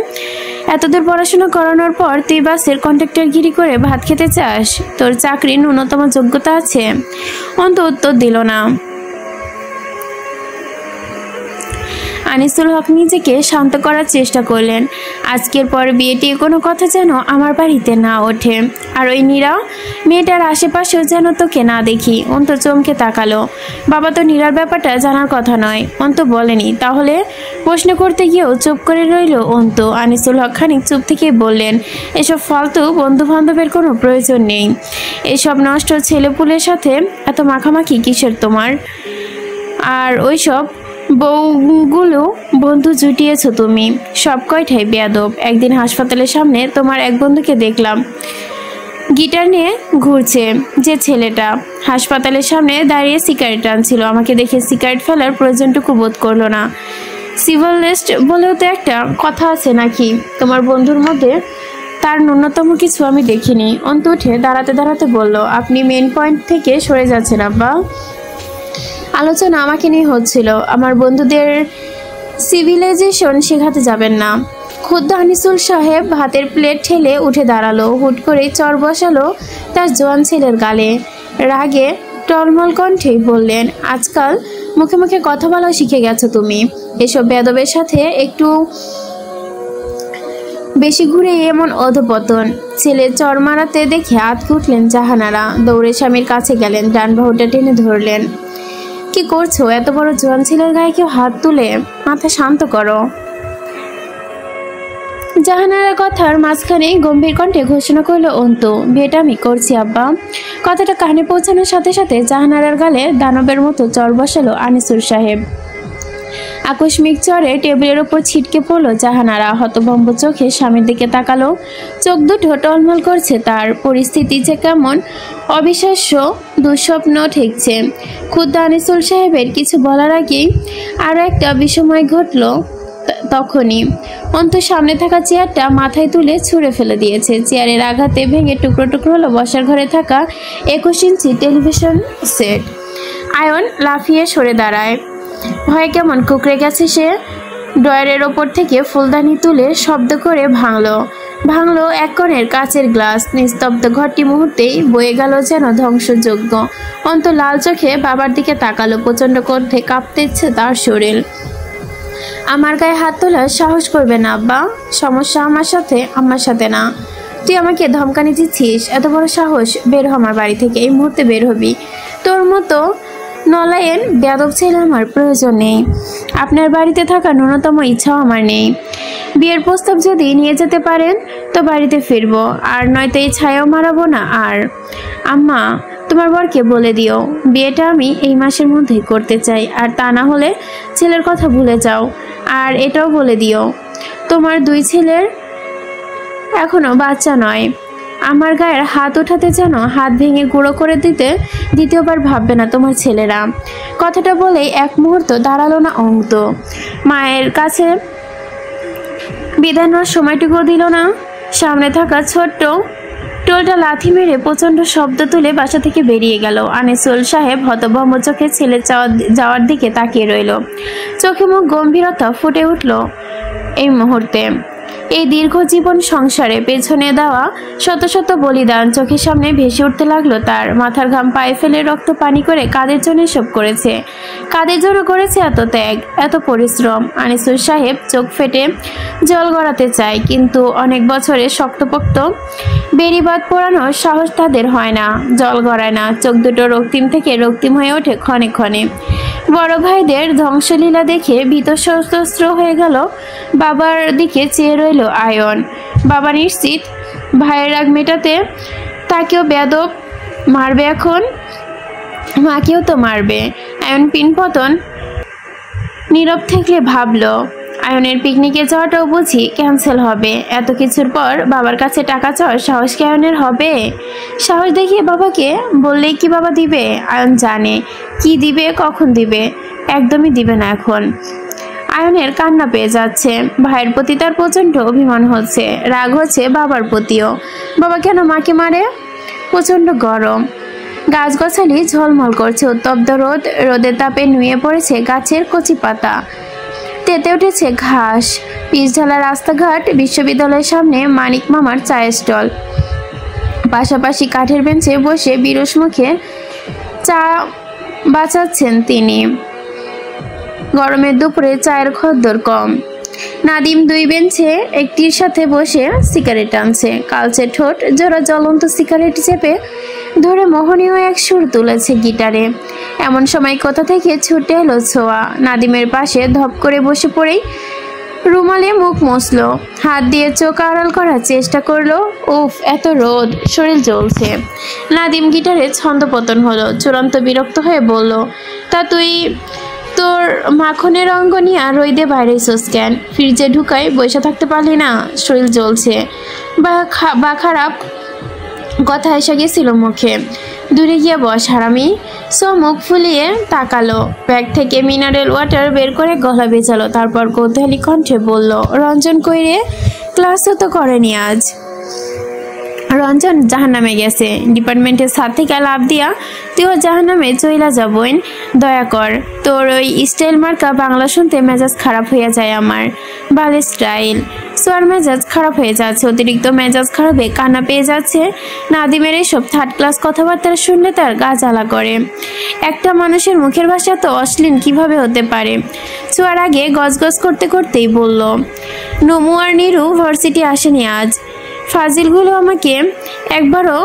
এতদূর পড়াশোনা করানোর পর তুই বাসের কন্ট্রাক্টরগিরি করে ভাত খেতে চাস? তোর চাকরির ন্যূনতম যোগ্যতা আছে? অন্তত উত্তর দিল না। আনিসুল হক নিজেকে শান্ত করার চেষ্টা করলেন। আজকের পর বিয়েটির কোনো কথা যেন আমার বাড়িতে না ওঠে, আর ওই নীরা মেয়েটার আশেপাশেও যেন তোকে না দেখি। অন্ত চমকে তাকালো। বাবা তো নীরার ব্যাপারটা জানার কথা নয়, অন্ত বলেনি। তাহলে প্রশ্ন করতে গিয়েও চুপ করে রইল অন্ত। আনিসুল হক খানিক চুপ থেকেই বললেন, এসব ফালতু বন্ধু বান্ধবের কোনো প্রয়োজন নেই। এসব নষ্ট ছেলেপুলের সাথে এত মাখামাখি কিসের তোমার? আর ওইসব বউগুলো বন্ধু জুটিয়েছ তুমি, সব কয়টাই বেয়াদব। একদিন হাসপাতালের সামনে তোমার এক বন্ধুকে দেখলাম গিটার নিয়ে ঘুরছে, যে ছেলেটা হাসপাতালের সামনে দাঁড়িয়ে সিগারেট টানছিল। আমাকে দেখে সিগারেট ফেলার প্রয়োজনটুকু বোধ করলো না। সিভিলিস্ট বলেও তো একটা কথা আছে নাকি? তোমার বন্ধুর মধ্যে তার ন্যূনতম কিছু আমি দেখিনি। অন্ত উঠে দাঁড়াতে দাঁড়াতে বলল, আপনি মেন পয়েন্ট থেকে সরে যাচ্ছেন আব্বা। আলোচনা আমাকে নিয়ে হচ্ছিল, আমার বন্ধুদের সিভিলাইজেশন শেখাতে যাবেন না। ক্ষুদ্র আনিসুল সাহেব হাতের প্লেট ঠেলে উঠে দাঁড়ালো। হুট করে চর বসালো তার জোয়ান ছেলের গালে। রাগে টলমল কণ্ঠে বললেন, আজকাল মুখে মুখে কথা বলা শিখে গেছো তুমি। এসব বেয়াদবের সাথে একটু বেশি ঘুরে এমন অধপতন। ছেলে চর মারাতে দেখে আতকে উঠলেন জাহানারা। দৌড়ে স্বামীর কাছে গেলেন, ডান বাহুটা টেনে ধরলেন। কি করছো? এত বড় জোয়ান ছেলের গায়ে কেউ হাত তুলে? মাথা শান্ত করো। জাহানারা কথার মাঝখানে গম্ভীর কণ্ঠে ঘোষণা করলো অন্ত, বিয়েটা আমি করছি আব্বা। কথাটা কানে পৌঁছানোর সাথে সাথে জাহানারার গালে দানবের মতো চর বসালো আনিসুল সাহেব। আকস্মিক চড়ে টেবিলের ওপর ছিটকে পড়লো জাহানারা। হতভম্ব চোখে স্বামীর দিকে তাকালো। চোখ দুটো টলমল করছে তার। পরিস্থিতি যে কেমন অবিশ্বাস্য, দুঃস্বপ্ন ঠেকছে। খুদ্দ আনিসুল সাহেবের কিছু বলার আগেই আরও একটা বিস্ময় ঘটল। তখনই অন্তু সামনে থাকা চেয়ারটা মাথায় তুলে ছুঁড়ে ফেলে দিয়েছে। চেয়ারের আঘাতে ভেঙে টুকরো টুকরো হলো বসার ঘরে থাকা 21 ইঞ্চি টেলিভিশন সেট। আয়ন লাফিয়ে সরে দাঁড়ায়। ভয়ে কেমন কুকড়ে গেছে সে। ড্রয়ারের ওপর থেকে ফুলদানি তুলে শব্দ করে ভাঙলো এক কোণের কাচের গ্লাস। নিস্তব্ধ ঘরটি মুহূর্তেই বয়ে গেল যেন ধ্বংসযজ্ঞ। অন্ত লাল চোখে বাবার দিকে তাকালো। প্রচণ্ড কণ্ঠে কাঁপতেছে তার শরীর। আমার গায়ে হাত তোলার সাহস করবে না আব্বা। সমস্যা আমার সাথে না। তুই আমাকে ধমকানি দিচ্ছিস? এত বড় সাহস? বের হ আমার বাড়ি থেকে, এই মুহূর্তে বের হবি। তোর মতো নলায়েন বেয়াদব ছেলে আমার প্রয়োজন নেই। আপনার বাড়িতে থাকার ন্যূনতম ইচ্ছাও আমার নেই। বিয়ের প্রস্তাব যদি নিয়ে যেতে পারেন তো বাড়িতে ফিরবো, আর নয়তো এই ছায়াও মারাবো না। আর আম্মা, তোমার বরকে বলে দিও বিয়েটা আমি এই মাসের মধ্যেই করতে চাই, আর তা না হলে ছেলের কথা ভুলে যাও। আর এটাও বলে দিও তোমার 2 ছেলের এখনো বাচ্চা নয়। আমার গায়ের হাত ওঠাতে যেন হাত ভেঙে গুঁড়ো করে দ্বিতীয়বার ভাববে না তোমার ছেলেরা। কথাটা বলেই এক মুহূর্ত দাঁড়ালো না অন্ত। মায়ের কাছে বিদায় নেওয়ার সময়টুকুও দিল না। সামনে থাকা ছোট্ট টোলটা লাথি মেরে প্রচণ্ড শব্দ তুলে বাসা থেকে বেরিয়ে গেল। আনিসুল সাহেব হতভম্ব চোখে ছেলে যাওয়ার দিকে তাকিয়ে রইল। চোখে মুখ গম্ভীরতা ফুটে উঠল এই মুহূর্তে। এই দীর্ঘ জীবন সংসারে পেছনে দেওয়া শত শত বলিদান চোখের সামনে ভেসে উঠতে লাগলো তার। মাথার ঘাম পায়ে ফেলে রক্ত পানি করে কাদের জন্য এসব করেছে? কাদের জন্য করেছে এত ত্যাগ, এত পরিশ্রম? আনিসুল সাহেব চোখ ফেটে জল গড়াতে চায়, কিন্তু অনেক বছরে শক্তপোক্ত বেড়িবাঁধ পোড়ানোর সাহস তাদের হয় না, জল গড়ায় না। চোখ দুটো রক্তিম থেকে রক্তিম হয়ে ওঠে ক্ষণে ক্ষণে। বড় ভাইদের ধ্বংসলীলা দেখে ভীতসন্ত্রস্ত হয়ে গেল। বাবার দিকে চেয়ে রইল আয়ন। বাবা নিশ্চিত ভাইয়ের রাগ মেটাতে তাকেও বেয়াদব মারবে, এখন মাকেও তো মারবে। আয়ন পিনপতন নীরব থেকে ভাবল, আয়নের পিকনিকে যাওয়াটাও বুঝি ক্যান্সেল হবে। এত কিছুর পর বাবার কাছে টাকা চাওয়ার সাহস কি আয়নের হবে? সাহস দেখিয়ে বাবাকে বললেই কি বাবা দিবে? আয়ন জানে কি দিবে, কখন দিবে। একদমই দিবে না এখন। আয়নের কান্না পেয়ে যাচ্ছে। ভাইয়ের প্রতি তার প্রচণ্ড অভিমান হচ্ছে, রাগ হচ্ছে বাবার প্রতিও। বাবা কেন মাকে মারে? প্রচণ্ড গরম, গাছগাছালি ঝলমল করছে। উত্তপ্ত রোদের তাপে নুয়ে পড়েছে গাছের কচি পাতা, তেতে উঠেছে ঘাস। পিচঢালা রাস্তাঘাট, বিশ্ববিদ্যালয়ের সামনে মানিক মামার চায়ের স্টল। পাশাপাশি কাঠের বেঞ্চে বসে বিরস মুখে চা বাঁচাচ্ছেন তিনি। গরমের দুপুরে চায়ের খদ্দর কম। নাদিম 2 বেঞ্চে একটির সাথে বসে সিগারেট টানছে। কালচে ঠোঁট জোড়া জ্বলন্ত সিগারেট চেপে ধরে মোহনীয় এক সুর তুলেছে গিটারে। এমন সময় কোথা থেকে ছুটে এলো ছোঁয়া। নাদিমের পাশে ধপ করে বসে পড়েই রুমালে মুখ মুছল, হাত দিয়ে চোখ আড়াল করার চেষ্টা করলো। উফ, এত রোদ, শরীর জ্বলছে। নাদিম গিটারে ছন্দপতন হলো। চূড়ান্ত বিরক্ত হয়ে বলল, তা তুই তোর মাখনের অঙ্গ নিয়ে রইদে বাইরে কেন? ফ্রিজে ঢুকাই বসে থাকতে পারলি না? শরীর জ্বলছে বা খারাপ কথা এসে গেছিল মুখে? দূরে গিয়ে বস হারামি। মুখ ফুলিয়ে তাকালো। ব্যাগ থেকে মিনারেল ওয়াটার বের করে গলা বেচালো। তারপর কৌতূহলী কণ্ঠে বলল, রঞ্জন কইরে? ক্লাসও তো করেনি আজ। রঞ্জন জাহান্নামে গেছে। ডিপার্টমেন্টের ছাদ থেকে লাভ দিয়া তুইও জাহান্নামে চইলা যাবইন। দয়া কর, তোর ওই স্টাইল মার্কা বাংলা শুনতে মেজাজ খারাপ হয়ে যায় আমার। বালে স্টাইল। সোয়ার মেজাজ খারাপ হয়ে যাচ্ছে। অতিরিক্ত মেজাজ খারাপে কান্না পেয়ে যাচ্ছে। নাদিমের এইসব 3rd ক্লাস কথাবার্তা শুনলে তার গা জ্বালা করে। একটা মানুষের মুখের ভাষা তো অশ্লীল কিভাবে হতে পারে? ছোঁয়ার আগে গজগজ করতে করতেই বলল, নমু আর নিরু ভার্সিটি আসেনি আজ। ফাজিলগুলো আমাকে একবারও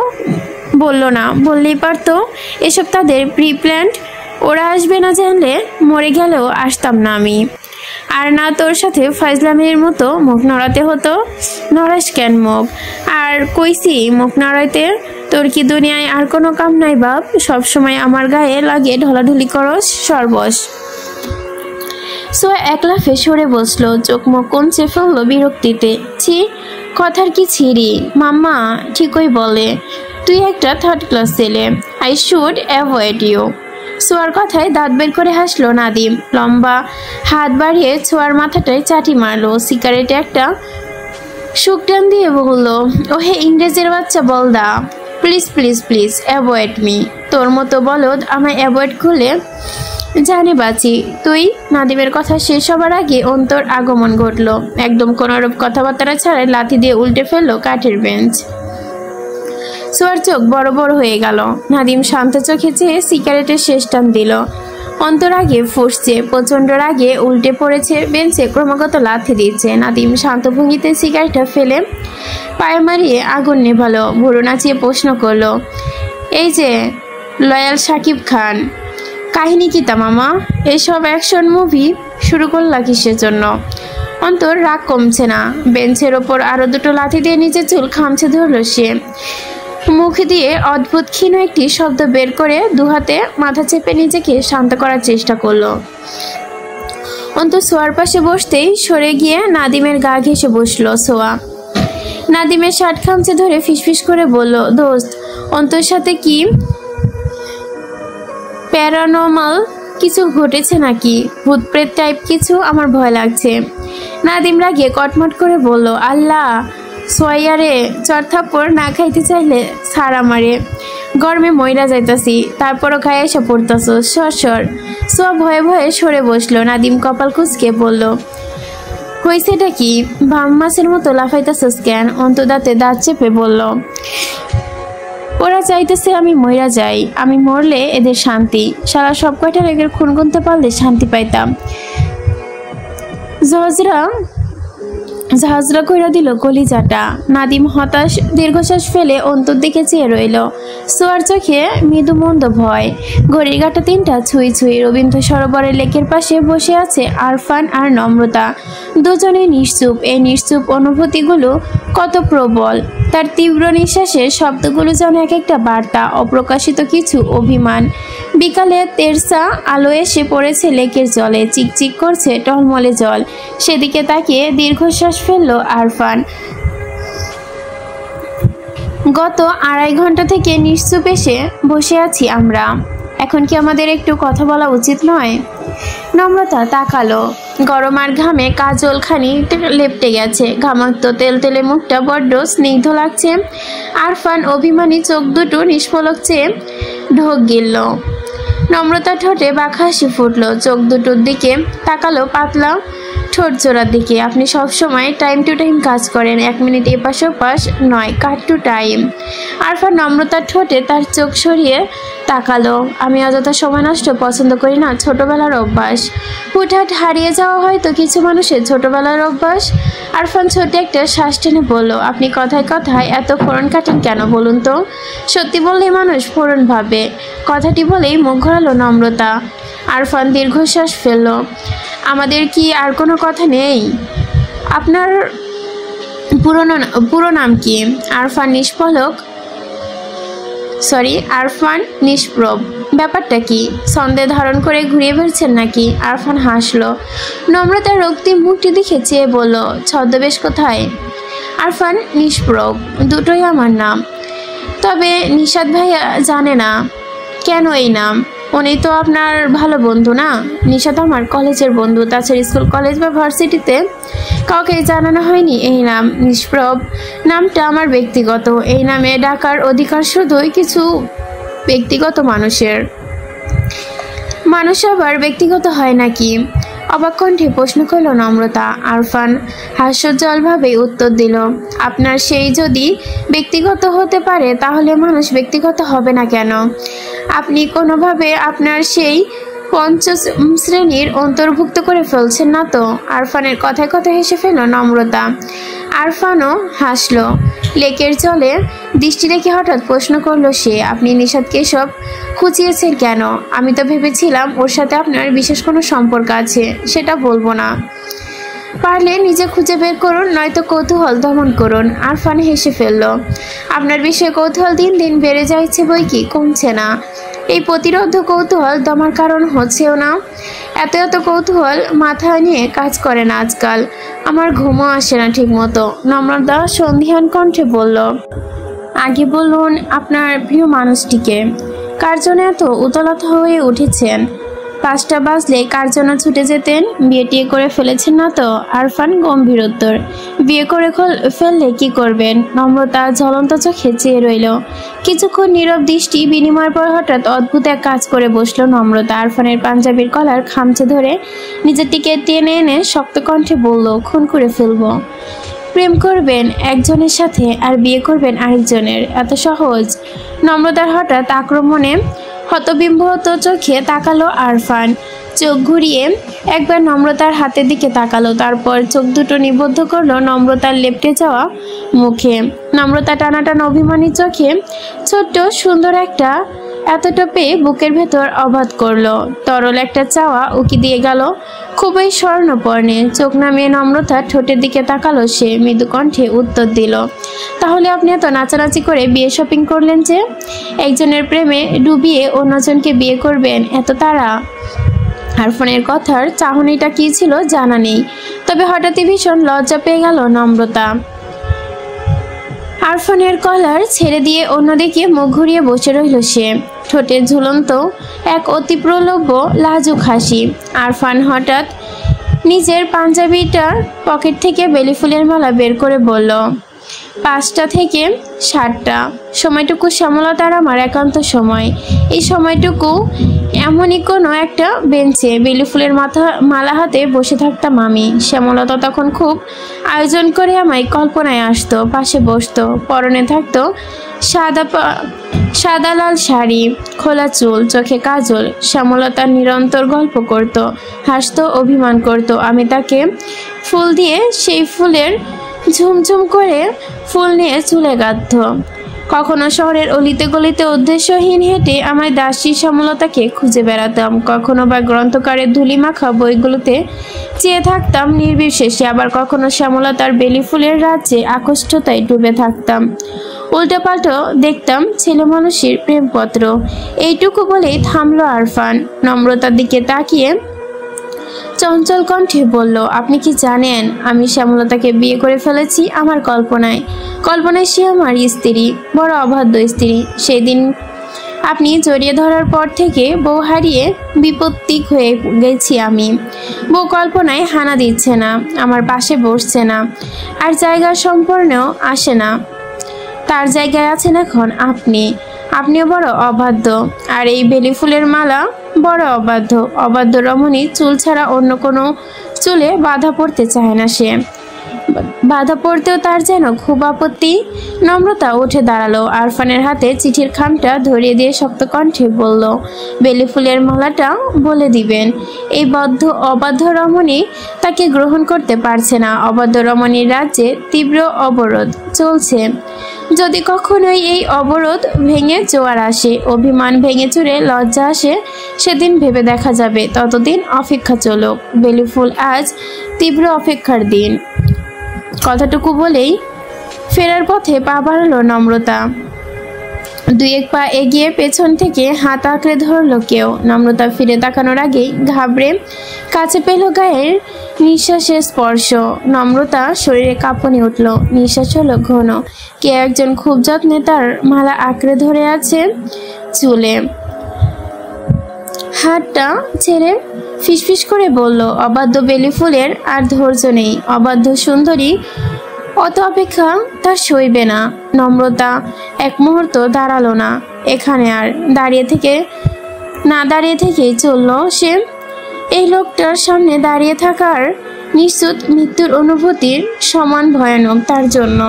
বললো না। বললেই পারতো। এসব তাদের প্রি প্ল্যান্ড। ওরা আসবে না জানলে মরে গেলেও আসতাম না আমি। আর না তোর সাথে ফাজলামের মতো মুখ নড়াতে হতো। নড়াস কেন মুখ? আর কইছি মুখ নড়াইতে? তোর কি দুনিয়ায় আর কোনো কাম নাই বাপ? সবসময় আমার গায়ে লাগে ঢলাঢুলি করস। সর্বস সোয়া এক লাফে সরে বসলো, চোখ মুখ কমছে ফেললো বিরক্তিতে। ছি, কথার কি ছিরি। মাম্মা ঠিকই বলে, তুই একটা থার্ড ক্লাস ছেলে। I should avoid you. সোয়ার কথায় দাঁত বের করে হাসলো নাদিম। লম্বা হাত বাড়িয়ে ছোয়ার মাথাটায় চাটি মারলো। সিগারেটে একটা শুকটান দিয়ে বলল, ওহে ইংরেজের বাচ্চা বলদা, please please please avoid me. তোর মতো বলদ আমায় অ্যাভয়েড করলে জানে বাঁচি তুই। নাদিমের কথা শেষ হবার আগে অন্তর আগমন ঘটল। একদম কোনোরূপ কথাবার্তা ছাড়াই লাথি দিয়ে উল্টে ফেললো কাঠের বেঞ্চ। সোয়ার চোখ বড় বড় হয়ে গেল। নাদিম শান্ত চোখে চেয়ে সিগারেটের শেষ টান দিল। অন্তর আগে ফুসছে, প্রচন্ড রাগে উল্টে পড়েছে বেঞ্চে, ক্রমাগত লাথি দিচ্ছে। নাদিম শান্ত ভঙ্গিতে সিগারেটটা ফেলে পায়ে মারিয়ে আগুন নেভালো। ভুরু নাচিয়ে প্রশ্ন করলো, এই যে লয়াল শাকিব খান, কাহিনী কি তা মামা? এসব অ্যাকশন মুভি শুরু করলা কিসের জন্য? অন্তর রাগ কমছে না। বেঞ্চের ওপর আরো দুটো লাথি দিয়ে নিজের চুল খামছে ধরল সে। মুখ দিয়ে অদ্ভুত ক্ষীণ একটি শব্দ বের করে দুহাতে মাথা চেপে নিজেকে শান্ত করার চেষ্টা করলো। অন্তর সোয়ার পাশে বসতেই সরে গিয়ে নাদিমের গা ঘেঁষে বসলো সোয়া। নাদিমের শার্ট খামচে ধরে ফিসফিস করে বলল, দোস্ত অন্তর সাথে কি প্যারানর্মাল কিছু ঘটেছে নাকি? ভূতপ্রেত টাইপ কিছু? আমার ভয় লাগছে। নাদিম রাগে কটমট করে বলল, আল্লাহ সোয়াইয়ারে চরথাপ্পড় না খাইতে চাইলে সার আমারে, গরমে মইরা যাইতাছি, তারপরও খাই এসে পড়তাছ, সর সর। সোয়া ভয়ে ভয়ে সরে বসলো। নাদিম কপাল কুঁচকে বলল, হইছেটা কি? বাম মাছের মতো লাফাইতাছস কেন? অন্তদাতে দাঁত চেপে বলল, ওরা চাইতেছে আমি মইরা যাই, আমি মরলে এদের শান্তি। সারা সব কয়টা রেগের খুন গুনতে পারলে শান্তি পাইতাম। ঝাঁঝরা কইরা দিল কলিজাটা। নাদিম হতাশ দীর্ঘশ্বাস ফেলে অন্তর দিকে চেয়ে রইল। সোয়ার চোখে মৃদু মন্দ ভয়। ঘড়ির কাঁটা 3টা ছুঁই ছুঁই। রবীন্দ্র সরোবরের লেকের পাশে বসে আছে আরফান আর নম্রতা। দুজনে নিশ্চুপ। এই নিশ্চুপ অনুভূতিগুলো কত প্রবল। তার তীব্র নিঃশ্বাসের শব্দগুলো যেন এক একটা বার্তা, অপ্রকাশিত কিছু অভিমান। বিকালে তেরসা আলো এসে পড়েছে লেকের জলে, চিকচিক করছে টলমলে জল। সেদিকে তাকিয়ে দীর্ঘশ্বাস ফেললো আরফান। গত 2.5 ঘন্টা থেকে নিশ্চুপ এসে বসে আছি আমরা, এখন কি আমাদের একটু কথা বলা উচিত নয়? নম্রতা তাকালো। গরম আর ঘামে কাজল খানি লেপটে গেছে। ঘামাক্ত তেল তেলে মুখটা বড্ড স্নিগ্ধ লাগছে। আরফান অভিমানী চোখ দুটো নিষ্পলক চেয়ে ঢোক গিলল। নম্রতা ঠোঁটে বাঁকা হাসি ফুটলো। চোখ দুটোর দিকে তাকালো, পাতলা ঠোঁট জোড়ার দিকে। আপনি সবসময় টাইম টু টাইম কাজ করেন, 1 মিনিট এপাশ ওপাশ নয়, কাট টু টাইম। আরফান নম্রতার ঠোঁটে তার চোখ সরিয়ে তাকালো। আমি অযথা সময় নষ্ট পছন্দ করি না, ছোটবেলার অভ্যাস। হুটহাট হারিয়ে যাওয়া হয়তো কিছু মানুষের ছোটবেলার অভ্যাস। আরফান ছোট একটা শ্বাস টেনে বলল, আপনি কথায় কথায় এত ফোড়ন কাটেন কেন বলুন তো? সত্যি বললেই মানুষ ফোড়ন ভাবে। কথাটি বলেই মুখ ঘোরালো নম্রতা। আরফান দীর্ঘশ্বাস ফেলল। আমাদের কি আর কোনো কথা নেই? আপনার পুরো নাম কি? আরফান নিষ্প্রভ। ব্যাপারটা কি? সন্দেহ ধারণ করে ঘুরিয়ে বেড়ছেন নাকি? আরফান হাসলো। নম্রতার রক্তিম মুখটি দেখে চেয়ে বলল, ছদ্মবেশ কোথায়? আরফান নিষ্প্রভ। দুটোই আমার নাম। তবে নিশাদ ভাইয়া জানে না কেন এই নাম? উনি তো আপনার ভালো বন্ধু না? নিশাদ আমার কলেজের বন্ধু, তাছাড়া স্কুল কলেজ বা ভার্সিটিতে কাউকে জানানো হয়নি এই নাম। নিষ্প্রভ নামটা আমার ব্যক্তিগত। এই নামে ডাকার অধিকার শুধুই কিছু ব্যক্তিগত মানুষের। মানুষ আবার ব্যক্তিগত হয় নাকি? অবাক কণ্ঠে প্রশ্ন করল নম্রতা। আরফান হাস্যোজ্জ্বলভাবে উত্তর দিল, আপনার সেই যদি ব্যক্তিগত হতে পারে তাহলে মানুষ ব্যক্তিগত হবে না কেন? আপনি কোনোভাবে আপনার সেই 5ম শ্রেণীর অন্তর্ভুক্ত করে ফেলছেন না তো? আরফানের কথায় কথায় হেসে ফেল নম্রতা। আরফানও হাসলো। লেকের জলে দৃষ্টি রেখে হঠাৎ প্রশ্ন করলো সে, আপনি নিশাদকে সব খুঁচিয়েছেন কেন? আমি তো ভেবেছিলাম ওর সাথে আপনার বিশেষ কোনো সম্পর্ক আছে। সেটা বলবো না। পারলে নিজে খুঁজে বের করুন, নয়তো কৌতূহল দমন করুন। আরফান হেসে ফেলল। আপনার বিষয়ে কৌতূহল দিন দিন বেড়ে যাচ্ছে বই কি, কমছে না। এই প্রতিরোধ কৌতূহল দমার কারণ হচ্ছেও না। এত এত কৌতূহল মাথায় নিয়ে কাজ করে না আজকাল। আমার ঘুমও আসে না ঠিক মতো। নম্রতা সন্ধিহান কণ্ঠে বলল, আগে বলুন আপনার প্রিয় মানুষটিকে। কার জন্য এত উতলতা হয়ে উঠেছেন? 5টা বাজলে কার জন্য ছুটে যেতেন? বিয়ে টিয়ে করে ফেলেছেন না তো? আরফান গম্ভীর উত্তর। বিয়ে করে ফেললে কি করবেন? নম্রতা জ্বলন্ত চোখে চেয়ে রইল। কিছুক্ষণ নীরব দৃষ্টি বিনিময়ের পর হঠাৎ অদ্ভুত এক কাজ করে বসলো নম্রতা। আরফানের পাঞ্জাবির কলার খামচে ধরে নিজেরটিকে টেনে এনে শক্ত কণ্ঠে বলল, খুন করে ফেলবো। প্রেম করবেন একজনের সাথে আর বিয়ে করবেন আরেকজনের? এত সহজ? নম্রতার হঠাৎ আক্রমণে হতবিম্বত চোখে তাকালো আরফান। চোখ ঘুরিয়ে একবার নম্রতার হাতের দিকে তাকালো, তারপর চোখ দুটো নিবদ্ধ করলো নম্রতার লেপটে যাওয়া মুখে। নম্রতা টানাটানা অভিমানী চোখে ছোট্ট সুন্দর একটা এতটা পেয়ে বুকের ভেতর অবাধ করলো। তরল একটা চাওয়া উকি দিয়ে গেল খুবই স্বর্ণপর্ণে। চোখ নামিয়ে নম্রতা ঠোঁটের দিকে তাকালো সে। মৃদু কণ্ঠে উত্তর দিল, তাহলে আপনি এত নাচানাচি করে বিয়ে শপিং করলেন যে? একজনের প্রেমে ডুবিয়ে অন্যজনকে বিয়ে করবেন, এত তাড়া? আরফানের কথার চাহনিটা কি ছিল জানা নেই, তবে হঠাৎই ভীষণ লজ্জা পেয়ে গেল নম্রতা। আরফানের কলার ছেড়ে দিয়ে অন্যদিকে মুখ ঘুরিয়ে বসে রইল সে। ঠোঁটে ঝুলন্ত এক অতি প্রলোভ্য লাজুক হাসি। আরফান হঠাৎ নিজের পাঞ্জাবিটার পকেট থেকে বেলি ফুলের মালা বের করে বলল, 5টা থেকে 7টা সময়টুকু শ্যামলতার আমার একান্ত সময়। এই সময়টুকু এমনই কোনো একটা বেঞ্চে বেলি ফুলের মালা হাতে বসে থাকতাম আমি। শ্যামলতা তখন খুব আয়োজন করে আমায় কল্পনায় আসতো, পাশে বসতো, পরনে থাকতো সাদা লাল শাড়ি, খোলা চুল, চোখে কাজল। শ্যামলতা নিরন্তর গল্প করত, হাসতো, অভিমান করত। আমি তাকে ফুল দিয়ে সেই ফুলের ঝুমঝুম করে ফুল নিয়ে চুলে গাঁথত। কখনো শহরের অলিতে গলিতে উদ্দেশ্যহীন হেঁটে আমায় দাসী শ্যামলতাকে খুঁজে বেড়াতাম। কখনো বা গ্রন্থকারের ধুলি মাখা বইগুলোতে চেয়ে থাকতাম নির্বিশেষে। আবার কখনো শ্যামলতার বেলি ফুলের রাজ্যে আকষ্টতায় ডুবে থাকতাম। উল্টোপাল্টো দেখতাম ছেলে মানুষের প্রেমপত্র। এইটুকু বলেই থামলো আরফান। নম্রতার দিকে তাকিয়ে চঞ্চল কণ্ঠে বলল, আপনি কি জানেন আমি শ্যামলতাকে বিয়ে করে ফেলেছি আমার কল্পনায়। সে আমার স্ত্রী, বড় অবাধ্য স্ত্রী। সেদিন আপনি জড়িয়ে ধরার পর থেকে বউ হারিয়ে বিপত্তিক হয়ে গেছি আমি। বউ কল্পনায় হানা দিচ্ছে না, আমার পাশে বসছে না, আর জায়গার সম্পূর্ণও আসে না। তার জায়গায় আছেন এখন আপনিও বড় অবাধ্য। আর এই বেলি ফুলের মালা বড় অবাধ্য রমণী চুল ছাড়া অন্য কোনো চুলে বাধা পড়তে চায় না সে। বাধা পড়তেও তার যেন খুব আপত্তি। নম্রতা উঠে দাঁড়ালো, আরফানের হাতে চিঠির খামটা ধরিয়ে দিয়ে শক্ত কণ্ঠে বলল, বেলি ফুলের মালাটা বলে দিবেন। এই অবাধ্য রমণী তাকে গ্রহণ করতে পারছে না। অবাধ্য রমণীর রাজ্যে তীব্র অবরোধ চলছে। যদি কখনোই এই অবরোধ ভেঙে জোয়ার আসে, অভিমান ভেঙে চুরে লজ্জা আসে, সেদিন ভেবে দেখা যাবে। ততদিন অপেক্ষা চলুক। বেলি ফুল আজ তীব্র অপেক্ষার দিন। কথাটুকু বলেই ফেরার পথে পা বাড়ালো নম্রতা। 2-1 পা এগিয়ে পেছন থেকে হাত আঁকড়ে ধরলো কেউ। নম্রতা ফিরে তাকানোর আগেই ঘাবড়ে কাছে পেল গায়ের নিঃশ্বাসের স্পর্শ। নম্রতা শরীরে কাঁপুনি উঠল, নিঃশ্বাস হলো ঘন। কে একজন খুব যত্নে তার মালা আঁকড়ে ধরে আছে চুলে। হাতটা ছেড়ে ফিসফিস করে বলল, অবাধ্য বেলি ফুলের আর ধৈর্য নেই। অবাধ্য সুন্দরী অত অপেক্ষা তার সইবে না। নম্রতা এক মুহূর্ত দাঁড়ালো না এখানে, আর দাঁড়িয়ে থেকেই চলল সে। এই লোকটার সামনে দাঁড়িয়ে থাকার নিশ্চিত মৃত্যুর অনুভূতির সমান ভয়ানক তার জন্য।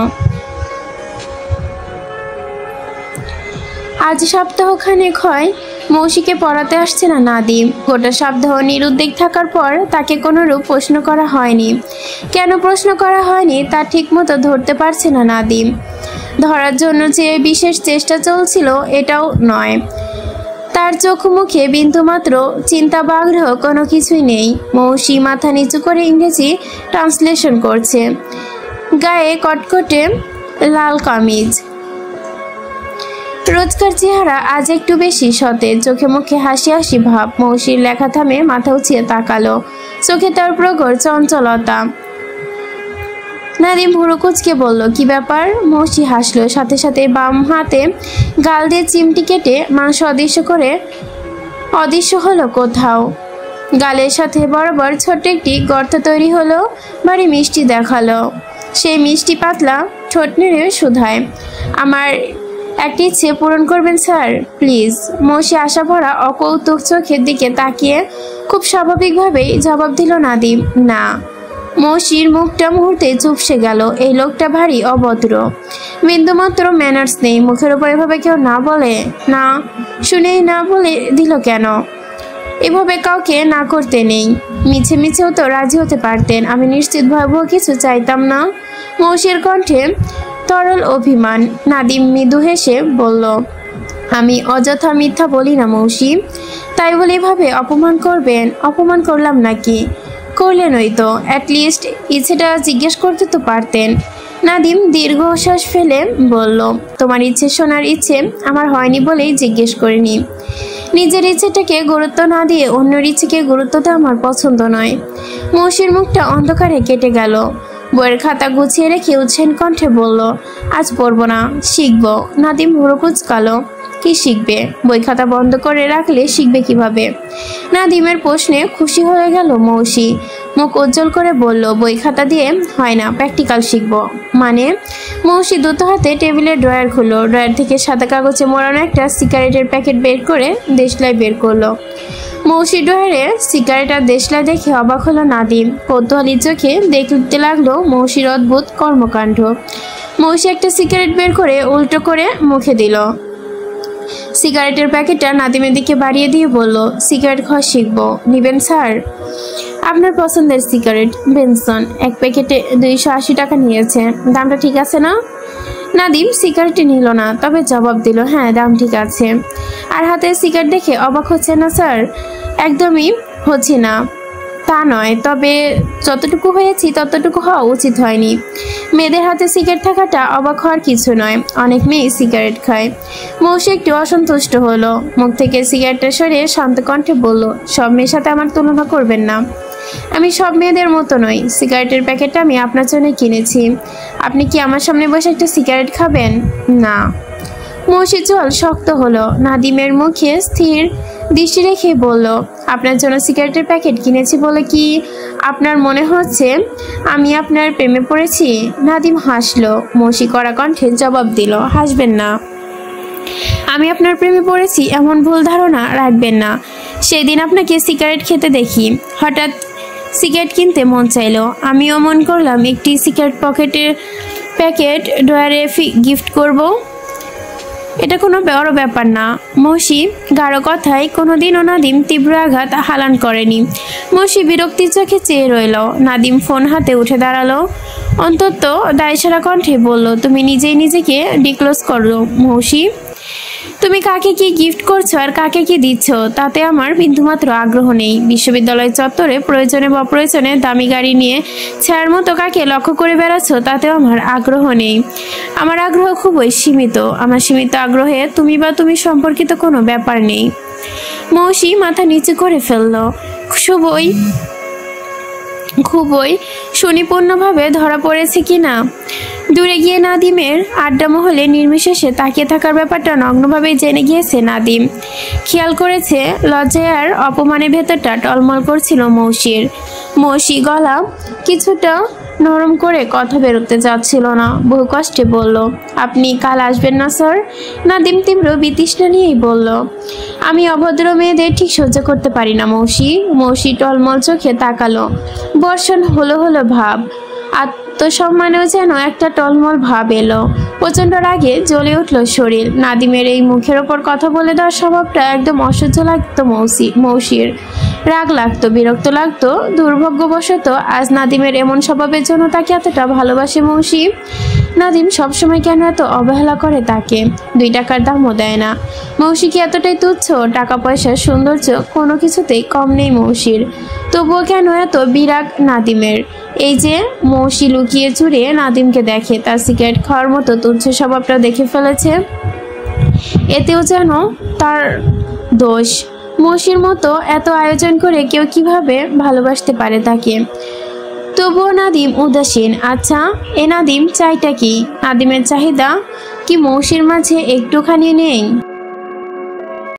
আজ সপ্তাহখানেক হয় মৌসিকে পড়াতে আসছে না নাদিম। গোটা সপ্তাহ নিরুদ্বেগ থাকার পর তাকে কোনোরূপ প্রশ্ন করা হয়নি। কেন প্রশ্ন করা হয়নি তা ঠিকমতো ধরতে পারছে না নাদিম। ধরার জন্য যে বিশেষ চেষ্টা চলছিল এটাও নয়। তার চোখ মুখে বিন্দুমাত্র চিন্তা বা আগ্রহ কোনো কিছুই নেই। মৌসি মাথা নিচু করে ইংরেজি ট্রান্সলেশন করছে। গায়ে কটকটে লাল কামিজ, রোজকার চেহারা আজ একটু বেশি সতেজ, চোখে মুখে হাসি হাসি ভাব। মৌসির লেখা থামে মাথা উঁচিয়ে তাকালো, চোখে তার প্রগর চঞ্চলতা। নাদিম ভুরু কুচকে বলল, কি ব্যাপার? মৌসি হাসলো, সাথে সাথে বাম হাতে গাল দিয়ে চিমটি কেটে মাংস অদৃশ্য হলো কোথাও। গালের সাথে বরাবর ছোট্ট একটি গর্ত তৈরি হলো, ভারী মিষ্টি দেখালো। সেই মিষ্টি পাতলা ঠোঁট নেড়ে শুধায়, আমার একটা ইচ্ছে পূরণ করবেন স্যার, প্লিজ। মৌসি আশা ভরা অকৌতুক চোখের দিকে তাকিয়ে খুব স্বাভাবিকভাবেই জবাব দিল নাদিম, না। মৌসির মুখটা মুহূর্তে চুপসে গেল। এই লোকটা ভারী অভদ্র, বিন্দুমাত্র ম্যানার্স নেই। মুখের উপর এভাবে কেউ না বলে না, শুনেই না বলে দিল কেন? এভাবে কাউকে না করতে নেই। মিছে মিছেও তো রাজি হতে পারতেন। আমি নিশ্চিত ভয়াবহ কিছু চাইতাম না। মৌসির কণ্ঠে তরল অভিমান। নাদিম মৃদু হেসে বলল, আমি অযথা মিথ্যা বলি না মৌসি, তাই বলে এভাবে অপমান করবেন? অপমান করলাম নাকি? করলেনই তো, অ্যাটলিস্ট ইচ্ছেটা জিজ্ঞেস করতে তো পারতেন। নাদিম দীর্ঘশ্বাস ফেলে বলল, তোমার ইচ্ছে শোনার ইচ্ছে আমার হয়নি বলেই জিজ্ঞেস করিনি। নিজের ইচ্ছেটাকে গুরুত্ব না দিয়ে অন্যের ইচ্ছেকে গুরুত্ব দেওয়া আমার পছন্দ নয়। মৌসির মুখটা অন্ধকারে কেটে গেল। বইয়ের খাতা গুছিয়ে রেখে উৎসাহী কণ্ঠে বলল, আজ পড়ব না, শিখব। নাদিম ভুরু কুচকালো, কি শিখবে? বই খাতা বন্ধ করে রাখলে শিখবে কিভাবে? নাদিমের প্রশ্নে খুশি হয়ে গেল মৌসি, মুখ উজ্জ্বল করে বলল, বই খাতা দিয়ে হয় না, প্র্যাকটিক্যাল শিখব। মানে? মৌসি দ্রুত হাতে টেবিলের ড্রয়ার খুললো, ড্রয়ার থেকে সাদা কাগজে মোড়ানো একটা সিগারেটের প্যাকেট বের করে দেশলাই বের করলো। মৌসি ড্রয়ারে সিগারেট আর দেশলাই দেখে অবাক হলো নাদিম। কৌতূহলী চোখে দেখতে লাগলো মৌসির অদ্ভুত কর্মকাণ্ড। মৌসি একটা সিগারেট বের করে উল্টো করে মুখে দিল। সিগারেটের প্যাকেটটা নাদিমের দিকে বাড়িয়ে দিয়ে বলল, সিগারেট খাওয়া শিখবো, নিবেন স্যার? আপনার পছন্দের সিগারেট, বেনসন, এক প্যাকেটে 280 টাকা নিয়েছে। দামটা ঠিক আছে না? নাদিম সিগারেটটি নিল না, তবে জবাব দিল, হ্যাঁ দাম ঠিক আছে। আর হাতে সিগারেট দেখে অবাক হচ্ছে না স্যার? একদমই হচ্ছে না তা নয়, তবে যতটুকু হয়েছি ততটুকু হওয়া উচিত হয়নি। মেয়েদের হাতে সিগারেট থাকাটা অবাক হওয়ার কিছু নয়, অনেক মেয়ে সিগারেট খায়। মৌসি একটু অসন্তুষ্ট হলো, মুখ থেকে সিগারেটটা সরিয়ে শান্ত কণ্ঠে বলল, সব মেয়ের সাথে আমার তুলনা করবেন না। আমি সব মেয়েদের মতো নই। সিগারেটের প্যাকেটটা আমি আপনার জন্য কিনেছি। আপনি কি আমার সামনে বসে একটা সিগারেট খাবেন? না। মৌসির জল শক্ত হলো। নাদিমের মুখে স্থির দৃষ্টি রেখে বলল, আপনার জন্য সিগারেটের প্যাকেট কিনেছি বলে কি আপনার মনে হচ্ছে আমি আপনার প্রেমে পড়েছি? নাদিম হাসলো। মৌসি কড়া কণ্ঠে জবাব দিল, হাসবেন না। আমি আপনার প্রেমে পড়েছি এমন ভুল ধারণা রাখবেন না। সেই দিন আপনাকে সিগারেট খেতে দেখি, হঠাৎ সিগারেট কিনতে মন চাইলো। আমিও মন করলাম একটি সিগারেট প্যাকেট ড্রয়ারে গিফট করব। এটা কোনো বড় ব্যাপার না। মৌসি গাঢ় কথায় কোনোদিনও নাদিম তীব্র আঘাত হালান করেনি। মৌসি বিরক্তির চোখে চেয়ে রইল। নাদিম ফোন হাতে উঠে দাঁড়ালো, অন্তত দায়সারা কণ্ঠে বলল, তুমি নিজেই নিজেকে ডিক্লোজ করো মৌসি। তুমি কাকে কি গিফট করছো আর কাকে কি দিচ্ছ তাতে আমার বিন্দুমাত্র আগ্রহ নেই। বিশ্ববিদ্যালয় চত্বরে প্রয়োজনে বা অপ্রয়োজনে দামি গাড়ি নিয়ে ছায়ার মতো কাকে লক্ষ্য করে বেড়াচ্ছ তাতেও আমার আগ্রহ নেই। আমার আগ্রহ খুবই সীমিত। আমার সীমিত আগ্রহে তুমি সম্পর্কিত কোনো ব্যাপার নেই। মৌসি মাথা নিচু করে ফেলল। খুবই সুনিপুণভাবে ধরা পড়েছে কিনা। দূরে গিয়ে নাদিমের আড্ডা মহলে নির্বিশেষে তাকিয়ে থাকার ব্যাপারটা নগ্নভাবে জেনে গিয়েছে নাদিম। খেয়াল করেছে লজ্জায় আর অপমানে ভেতরটা টলমল করছিল মৌসির। মৌসি গলা কিছুটা নরম করে কথা বেরোতে যাচ্ছিল না, বহু কষ্টে বলল, আপনি কাল আসবেন না স্যার? নাদিম তীব্র বিতৃষ্ণা নিয়েই বলল, আমি অভদ্র মেয়েদের ঠিক সহ্য করতে পারি না মৌসি। মৌসি টলমল চোখে তাকালো। বর্ষণ হলো ভাব, আত্মসম্মানেও যেন একটা টলমল ভাব এলো। প্রচণ্ড রাগে জ্বলে উঠল শরীর। নাদিমের এই মুখের ওপর কথা বলে দেওয়ার স্বভাবটা একদম অসহ্য লাগতো মৌসির। রাগ লাগতো, বিরক্ত লাগতো। দুর্ভাগ্যবশত আজ নাদিমের এমন স্বভাবের জন্য তাকে এতটা ভালোবাসে মৌসি। নাদিম সবসময় কেন এত অবহেলা করে তাকে? 2 টাকার দামও দেয় না। মৌসি কি এতটাই তুচ্ছ? টাকা পয়সার সৌন্দর্য কোনো কিছুতেই কম নেই মৌসির, তবুও কেন এত বিরাগ নাদিমের? এই যে মৌসি লুকিয়ে চুরিয়ে নাদিমকে দেখে, তার সিগারেট খাওয়ার মতো তুচ্ছ স্বভাবটা দেখে ফেলেছে। এতেও যেন তার দোষ। মৌসির মতো এত আয়োজন করে কেউ কিভাবে ভালোবাসতে পারে তাকে? তবুও নাদিম উদাসীন। আচ্ছা, এ নাদিম চাইটা কি? নাদিমের চাহিদা কি মৌসির মাঝে একটুখানি নেই?